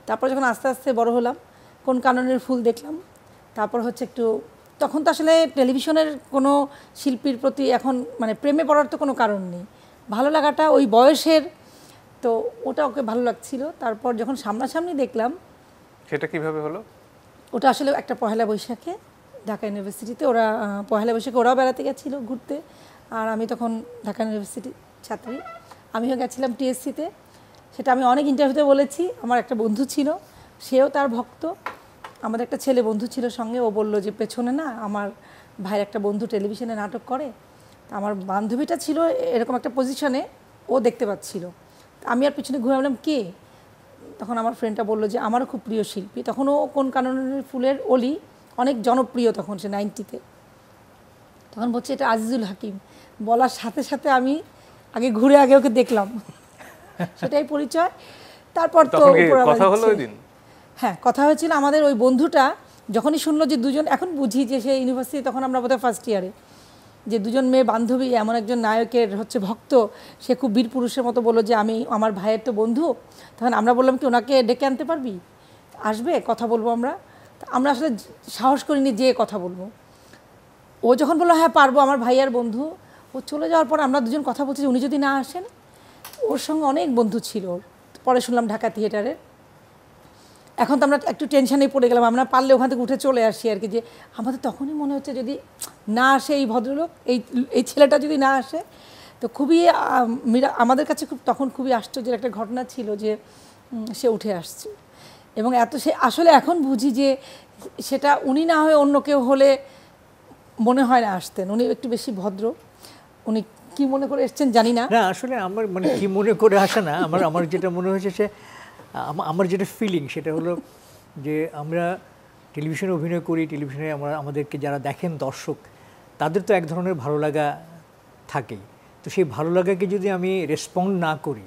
তারপর যখন আস্তে আস্তে বড় হলাম, কোন কাননের ফুল দেখলাম, তারপর হচ্ছে একটু, তখন তো আসলে টেলিভিশনের কোনো শিল্পীর প্রতি এখন মানে প্রেমে পড়ার তো কোনো কারণ নেই, ভালো লাগাটা ওই বয়সের, তো ওটা ওকে ভালো লাগছিল। তারপর যখন সামনাসামনি দেখলাম। সেটা কিভাবে হলো? ওটা আসলে একটা পহেলা বৈশাখে ঢাকা ইউনিভার্সিটিতে, ওরা পহেলা বৈশাখে ওরাও বেড়াতে গেছিলো ঘুরতে, আর আমি তখন ঢাকা ইউনিভার্সিটির ছাত্রী, আমিও গেছিলাম টিএসসিতে। সেটা আমি অনেক ইন্টারভিউতে বলেছি। আমার একটা বন্ধু ছিল, সেও তার ভক্ত, আমাদের একটা ছেলে বন্ধু ছিল সঙ্গে, ও বললো যে পেছনে না আমার ভাইয়ের একটা বন্ধু টেলিভিশনে নাটক করে, আমার বান্ধবীটা ছিল এরকম একটা পজিশনে, ও দেখতে পাচ্ছিল। আমি আর পিছনে ঘুরে বললাম কে, তখন আমার ফ্রেন্ডটা বললো যে আমারও খুব প্রিয় শিল্পী। তখন ও কোন কাননের ফুলের অলি অনেক জনপ্রিয়, তখন সে 90-তে, তখন বলছে এটা আজিজুল হাকিম। বলার সাথে সাথে আমি আগে ঘুরে আগে ওকে দেখলাম, সেটাই পরিচয়। তারপর তো কথা হলো ওই দিন। হ্যাঁ, কথা হয়েছিল। আমাদের ওই বন্ধুটা যখনই শুনলো যে দুজন, এখন বুঝি যে সে ইউনিভার্সিটি, তখন আমরা বোধহয় ফার্স্ট ইয়ারে, যে দুজন মেয়ে বান্ধবী এমন একজন নায়কের হচ্ছে ভক্ত, সে খুব বীর পুরুষের মতো বললো যে আমি আমার ভাইয়ের তো বন্ধু। তখন আমরা বললাম কি ওনাকে ডেকে আনতে পারবি, আসবে, কথা বলবো আমরা। আমরা আসলে সাহস করিনি যে কথা বলবো। ও যখন বললো হ্যাঁ পারবো, আমার ভাইয়ার বন্ধু, ও চলে যাওয়ার পর আমরা দুজন কথা বলছি উনি যদি না আসেন। ওর সঙ্গে অনেক বন্ধু ছিল, পরে শুনলাম ঢাকা থিয়েটারে। এখন তো আমরা একটু টেনশনেই পড়ে গেলাম, আমরা পারলে ওখান থেকে উঠে চলে আসি আর কি, যে আমাদের তখনই মনে হচ্ছে যদি না আসে এই ভদ্রলোক, এই ছেলেটা যদি না আসে। তো খুবই আমাদের কাছে তখন খুবই আশ্চর্যের একটা ঘটনা ছিল যে সে উঠে আসছে, এবং সে আসলে এখন বুঝি যে সেটা উনি না হয়ে অন্য কেউ হলে মনে হয় না আসতেন। উনি একটু বেশি ভদ্র, উনি কি মনে করে এসেছেন জানি না। না আসলে আমার মানে কি মনে করে আসে না, আমার যেটা মনে হয়েছে সে আমার যেটা ফিলিং সেটা হলো যে আমরা টেলিভিশনে অভিনয় করি, টেলিভিশনে আমাদেরকে যারা দেখেন দর্শক, তাদের তো এক ধরনের ভালো লাগা থাকেই। তো সেই ভালো লাগাকে যদি আমি রেসপন্ড না করি,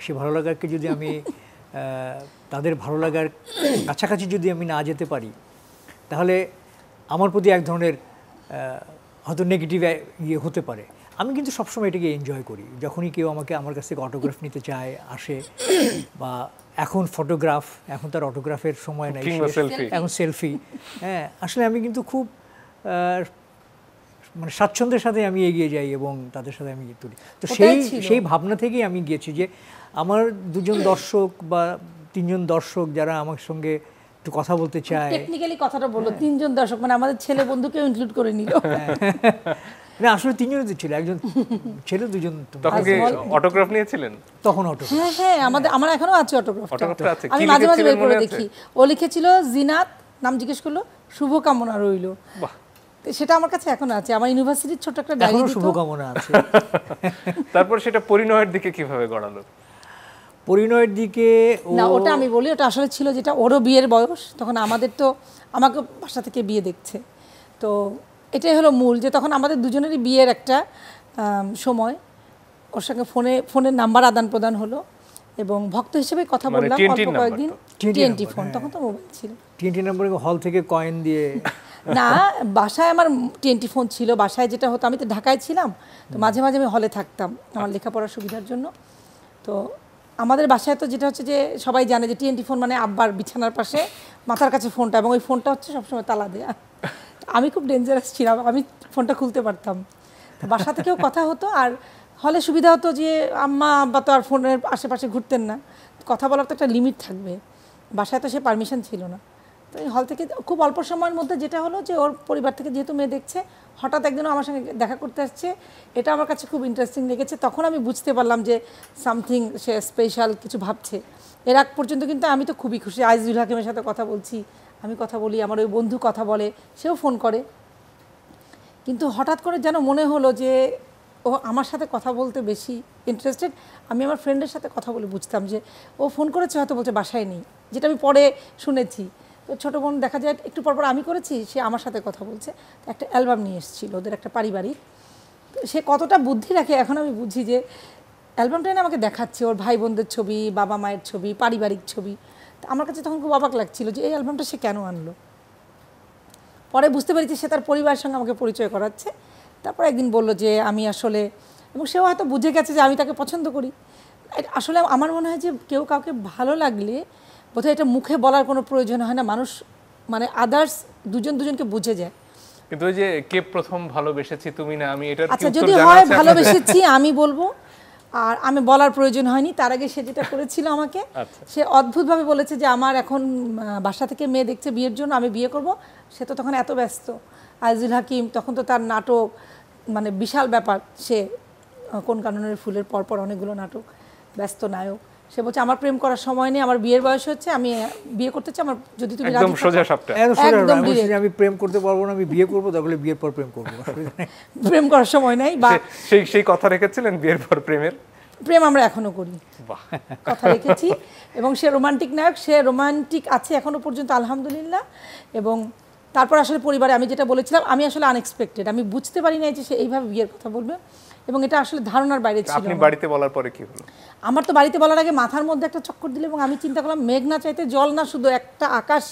সেই ভালো লাগাকে যদি আমি তাদের ভালো লাগার কাছাকাছি যদি আমি না যেতে পারি, তাহলে আমার প্রতি এক ধরনের হয়তো নেগেটিভ ইয়ে হতে পারে। আমি কিন্তু সবসময় এটাকে এনজয় করি। যখনই কেউ আমার কাছ থেকে অটোগ্রাফ নিতে চায়, আসে, বা এখন ফটোগ্রাফ, এখন তার অটোগ্রাফের সময় নাই, এখন সেলফি, হ্যাঁ, আসলে আমি কিন্তু খুব মানে স্বাচ্ছন্দ্যের সাথে আমি এগিয়ে যাই এবং তাদের সাথে আমি তুলি। তো সেই ভাবনা থেকেই আমি গিয়েছি যে আমার দুজন দর্শক বা তিনজন দর্শক যারা আমার সঙ্গে একটু কথা বলতে চায়। টেকনিক্যালি কথাটা বললো তিনজন দর্শক, মানে আমাদের ছেলে বন্ধুকেও ইনক্লুড করে নিল। না আসলে তিনজনই তো ছিল, একজন ছেলে, দুজন। তখন কি অটোগ্রাফ নিয়েছিলেন? তখন অটোগ্রাফ, হ্যাঁ হ্যাঁ, আমার এখনো আছে অটোগ্রাফটা। আমি মাঝে মাঝে বের করে দেখি। ও লিখেছিল জিনাত, নাম জিজ্ঞেস করলো, শুভকামনা রইল। সেটা আমার কাছে এখন আছে, আমার ইউনিভার্সিটির ছোট একটা ডায়েরি। এখনো শুভকামনা আছে। তারপর সেটা পরিণয়ের দিকে কিভাবে গড়ালো? পরিণয়ের দিকে না, ওটা আমি বলি, ওটা আসলে ছিল যেটা ওরও বিয়ের বয়স তখন, আমাদের তো আমাকে বাসা থেকে বিয়ে দেখছে, তো এটাই হলো মূল, যে তখন আমাদের দুজনেরই বিয়ের একটা সময়। ওর সঙ্গে ফোনের নাম্বার আদান প্রদান হলো এবং ভক্ত হিসেবে কথা বললাম অল্প কয়েকদিন। TNT ফোন, তখন তো মোবাইল ছিল। TNT নাম্বারে হল থেকে কয়েন দিয়ে না, বাসায় আমার TNT ফোন ছিল। বাসায় যেটা হতো, আমি তো ঢাকায় ছিলাম, তো মাঝে মাঝে আমি হলে থাকতাম আমার লেখাপড়ার সুবিধার জন্য। তো আমাদের বাসায় তো যেটা হচ্ছে যে সবাই জানে যে TNT ফোন মানে আব্বার বিছানার পাশে মাথার কাছে ফোনটা, এবং ওই ফোনটা হচ্ছে সবসময় তালা দেয়া। আমি খুব ডেঞ্জারাস ছিলাম, আমি ফোনটা খুলতে পারতাম। বাসা থেকেও কথা হতো, আর হলে সুবিধা হতো যে আম্মা আব্বা তো আর ফোনের আশেপাশে ঘুরতেন না, কথা বলার তো একটা লিমিট থাকবে। বাসায় তো সে পারমিশন ছিল না। তো এই হল থেকে খুব অল্প সময়ের মধ্যে যেটা হলো যে ওর পরিবার থেকে যেহেতু মেয়ে দেখছে, হঠাৎ একদিনও আমার সঙ্গে দেখা করতে আসছে, এটা আমার কাছে খুব ইন্টারেস্টিং লেগেছে। তখন আমি বুঝতে পারলাম যে সামথিং সে স্পেশাল কিছু ভাবছে। এর আগ পর্যন্ত কিন্তু আমি তো খুবই খুশি, আজিজুল হাকিমের সাথে কথা বলছি, আমি কথা বলি, আমার ওই বন্ধু কথা বলে, সেও ফোন করে। কিন্তু হঠাৎ করে যেন মনে হলো যে ও আমার সাথে কথা বলতে বেশি ইন্টারেস্টেড। আমি আমার ফ্রেন্ডের সাথে কথা বলে বুঝতাম যে ও ফোন করেছে, হয়তো বলছে বাসায় নেই, যেটা আমি পরে শুনেছি। তো ছোটো বোন দেখা যায় একটু পরপর আমি করেছি, সে আমার সাথে কথা বলছে। একটা অ্যালবাম নিয়ে এসেছিল ওদের, একটা পারিবারিক। সে কতটা বুদ্ধি রাখে এখন আমি বুঝি, যে অ্যালবামটা এনে আমাকে দেখাচ্ছে, ওর ভাই বোনদের ছবি, বাবা মায়ের ছবি, পারিবারিক ছবি। তো আমার কাছে তখন খুব অবাক লাগছিল যে এই অ্যালবামটা সে কেন আনলো। পরে বুঝতে পেরেছি সে তার পরিবারের সঙ্গে আমাকে পরিচয় করাচ্ছে। তারপর একদিন বলল যে আমি আসলে, এবং সেও হয়তো বুঝে গেছে যে আমি তাকে পছন্দ করি। আসলে আমার মনে হয় যে কেউ কাউকে ভালো লাগলে বোধহয় এটা মুখে বলার কোনো প্রয়োজন হয় না, মানুষ মানে আদার্স দুজনকে বুঝে যায়। কিন্তু ওই যে কে প্রথম ভালোবেসেছি তুমি না আমি, এটার আচ্ছা যদি হয় ভালোবেসেছি আমি বলবো, আর আমি বলার প্রয়োজন হয়নি। তার আগে সে যেটা করেছিল আমাকে, সে অদ্ভুতভাবে বলেছে যে আমার এখন বাসা থেকে মেয়ে দেখছে বিয়ের জন্য, আমি বিয়ে করব। সে তো তখন এত ব্যস্ত, আজিজুল হাকিম তখন তো তার নাটক মানে বিশাল ব্যাপার, সে কোন কাননের ফুলের পরপর অনেকগুলো নাটক, ব্যস্ত নায়ক। সে বলছে আমার প্রেম করার সময় নেই, আমার বিয়ের বয়স হচ্ছে, আমি বিয়ে করতে চাই, আমার যদি তুমি একদম সোজা সাপটা, একদম আমি প্রেম করতে পারবো না, আমি বিয়ে করবো, তাহলে বিয়ের পর প্রেম করবো, প্রেম করার সময় নাই। বা সেই কথা রেখেছিলেন বিয়ের পর প্রেম আমরা এখনো করি, কথা রেখেছি। এবং সে রোমান্টিক নায়ক, সে রোমান্টিক আছে এখনো পর্যন্ত আলহামদুলিল্লাহ। এবং তারপর আসলে পরিবারে আমি যেটা বলেছিলাম, আমি আসলে আনএক্সপেক্টেড, আমি বুঝতে পারি নাই যে সে এইভাবে বিয়ের কথা বলবে, এবং এটা আসলে ধারণার বাইরে ছিল। আপনি বাড়িতে বলার পরে কি হলো? আমার তো বাড়িতে বলার আগে মাথার মধ্যে একটা চক্কর দিল, এবং আমি চিন্তা করলাম মেঘ না চাইতে জল না, শুধু একটা আকাশ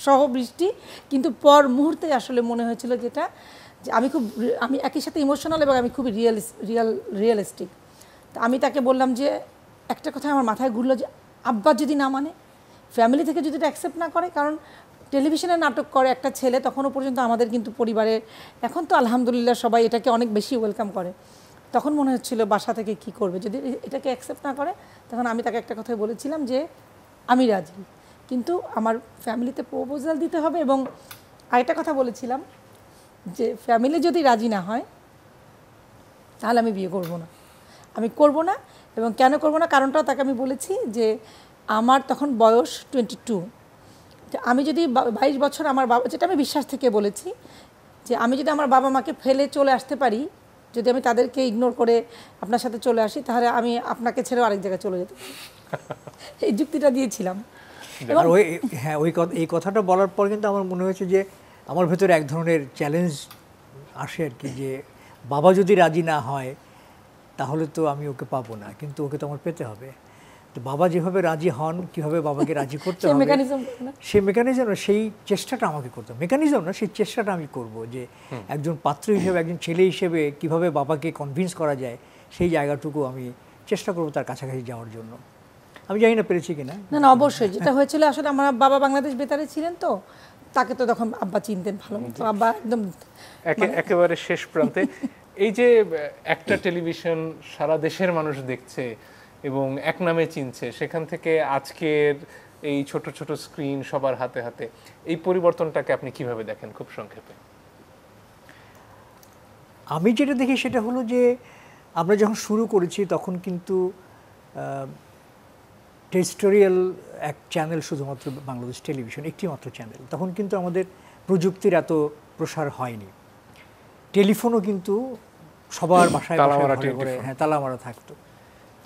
সহ বৃষ্টি। কিন্তু পর মুহূর্তে আসলে মনে হয়েছিল যেটা, যে আমি একই সাথে ইমোশনাল এবং আমি খুবই রিয়েলিস্টিক। তো আমি তাকে বললাম যে একটা কথা আমার মাথায় ঘুরলো, যে আব্বা যদি না মানে, ফ্যামিলি থেকে যদি এটা অ্যাকসেপ্ট না করে, কারণ টেলিভিশনে নাটক করে একটা ছেলে, তখনও পর্যন্ত আমাদের কিন্তু পরিবারে, এখন তো আলহামদুলিল্লাহ সবাই এটাকে অনেক বেশি ওয়েলকাম করে, তখন মনে হচ্ছিল বাসা থেকে কি করবে যদি এটাকে অ্যাকসেপ্ট না করে। তখন আমি তাকে একটা কথাই বলেছিলাম যে আমি রাজি, কিন্তু আমার ফ্যামিলিতে প্রপোজাল দিতে হবে। এবং আরেকটা কথা বলেছিলাম যে ফ্যামিলি যদি রাজি না হয় তাহলে আমি বিয়ে করব না, আমি করব না। এবং কেন করব না কারণটাও তাকে আমি বলেছি, যে আমার তখন বয়স 22, আমি যদি 22 বছর আমার বাবা, যেটা আমি বিশ্বাস থেকে বলেছি, যে আমি যদি আমার বাবা মাকে ফেলে চলে আসতে পারি যদি আমি তাদেরকে ইগনোর করে আপনার সাথে চলে আসি তাহলে আমি আপনাকে ছেড়েও আরেক জায়গায় চলে যেতে পারি। এই যুক্তিটা দিয়েছিলাম। আর হ্যাঁ এই কথাটা বলার পর কিন্তু আমার মনে হয়েছে যে আমার ভেতরে এক ধরনের চ্যালেঞ্জ আসে আর কি, যে বাবা যদি রাজি না হয় তাহলে তো আমি ওকে পাবো না, কিন্তু ওকে তো আমার পেতে হবে। তো বাবা যেভাবে রাজি হন, কিভাবে বাবাকে রাজি করতে হবে সেই মেকানিজম, সেই চেষ্টাটা আমাকে করতে হবে। মেকানিজম না, সেই চেষ্টাটা আমি করব, যে একজন পাত্র হিসেবে, একজন ছেলে হিসেবে কিভাবে বাবাকে কনভিন্স করা যায় সেই জায়গাটুকু আমি চেষ্টা করব তার কাছাকাছি যাওয়ার জন্য। আমি জানি না পেরেছি কিনা। না না, অবশ্যই। যেটা হয়েছিল আসলে আমার বাবা বাংলাদেশ বেতারে ছিলেন, তো তাকে তো তখন আব্বা চিনতেন ভালো মতো। আব্বা একদম একেবারে শেষ প্রান্তে, এই যে একটা টেলিভিশন সারা দেশের মানুষ দেখছে এবং এক নামে চিনছে, সেখান থেকে আজকের এই ছোট ছোট স্ক্রিন সবার হাতে হাতে, এই পরিবর্তনটাকে আপনি কিভাবে দেখেন খুব সংক্ষেপে? আমি যেটা দেখি সেটা হলো যে আমরা যখন শুরু করেছি তখন কিন্তু টেরিটোরিয়াল এক চ্যানেল, শুধুমাত্র বাংলাদেশ টেলিভিশন, একটি মাত্র চ্যানেল। তখন কিন্তু আমাদের প্রযুক্তির এত প্রসার হয়নি। টেলিফোনও কিন্তু সবার বাসায় হ্যাঁ তালা মারা থাকতো।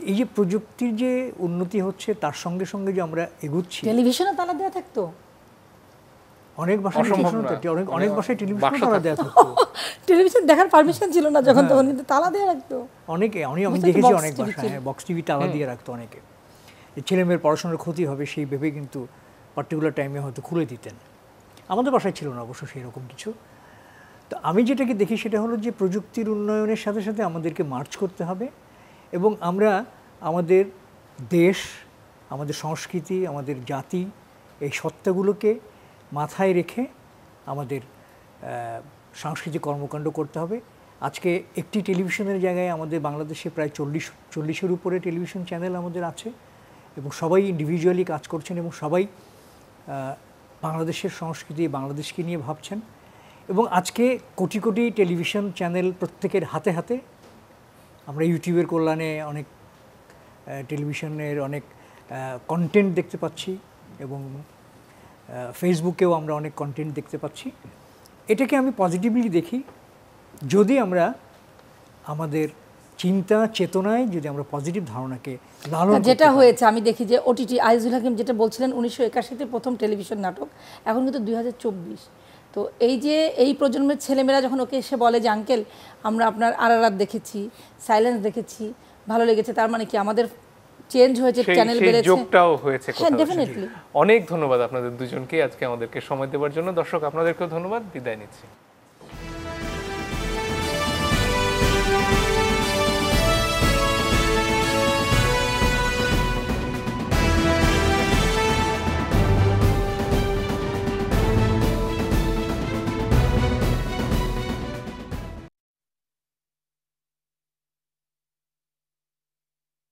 এই যে প্রযুক্তির যে উন্নতি হচ্ছে তার সঙ্গে সঙ্গে যে আমরা এগুচ্ছি, টেলিভিশনে তালা দেওয়া থাকতো অনেক বাসায়, অনেক বাসায় টেলিভিশন তালা দেওয়া থাকতো। টেলিভিশন দেখার পারমিশন ছিল না যখন, তখন কিন্তু তালা দিয়ে রাখতো অনেকে। আমি দেখেছি অনেক বাসায় বক্স টিভি তালা দিয়ে রাখতো অনেকে। ছেলে মেয়ের পড়াশোনার ক্ষতি হবে সেই ভেবে কিন্তু পার্টিকুলার টাইমে হয়তো খুলে দিতেন। আমাদের বাসায় ছিল না অবশ্য সেই রকম কিছু। তো আমি যেটাকে দেখি সেটা হলো যে প্রযুক্তির উন্নয়নের সাথে সাথে আমাদেরকে মার্চ করতে হবে এবং আমরা আমাদের দেশ, আমাদের সংস্কৃতি, আমাদের জাতি, এই সত্তাগুলোকে মাথায় রেখে আমাদের সাংস্কৃতিক কর্মকাণ্ড করতে হবে। আজকে একটি টেলিভিশনের জায়গায় আমাদের বাংলাদেশে প্রায় 40-এর উপরে টেলিভিশন চ্যানেল আমাদের আছে এবং সবাই ইন্ডিভিজুয়ালি কাজ করছেন এবং সবাই বাংলাদেশের সংস্কৃতি, বাংলাদেশকে নিয়ে ভাবছেন। এবং আজকে কোটি কোটি টেলিভিশন চ্যানেল প্রত্যেকের হাতে হাতে। আমরা ইউটিউবের কল্যাণে অনেক টেলিভিশনের অনেক কন্টেন্ট দেখতে পাচ্ছি এবং ফেসবুকেও আমরা অনেক কন্টেন্ট দেখতে পাচ্ছি। এটাকে আমি পজিটিভলি দেখি, যদি আমরা আমাদের চিন্তা চেতনায় যদি আমরা পজিটিভ ধারণাকে লালন। যেটা হয়েছে আমি দেখি যে ওটিটি, আইজুল হাকিম যেটা বলছিলেন 1981-তে প্রথম টেলিভিশন নাটক, এখন কিন্তু 2024। তো এই যে এই প্রজন্মের ছেলেমেয়েরা যখন ওকে এসে বলে যে আঙ্কেল আমরা আপনার আরারাত দেখেছি, সাইলেন্স দেখেছি, ভালো লেগেছে, তার মানে কি আমাদের চেঞ্জ হয়েছে, চ্যানেল বেড়েছে, যোগটাও হয়েছে। হ্যাঁ, ডেফিনেটলি। অনেক ধন্যবাদ আপনাদের দুজনকে আজকে আমাদেরকে সময় দেওয়ার জন্য। দর্শক আপনাদেরকেও ধন্যবাদ, বিদায় নিচ্ছি।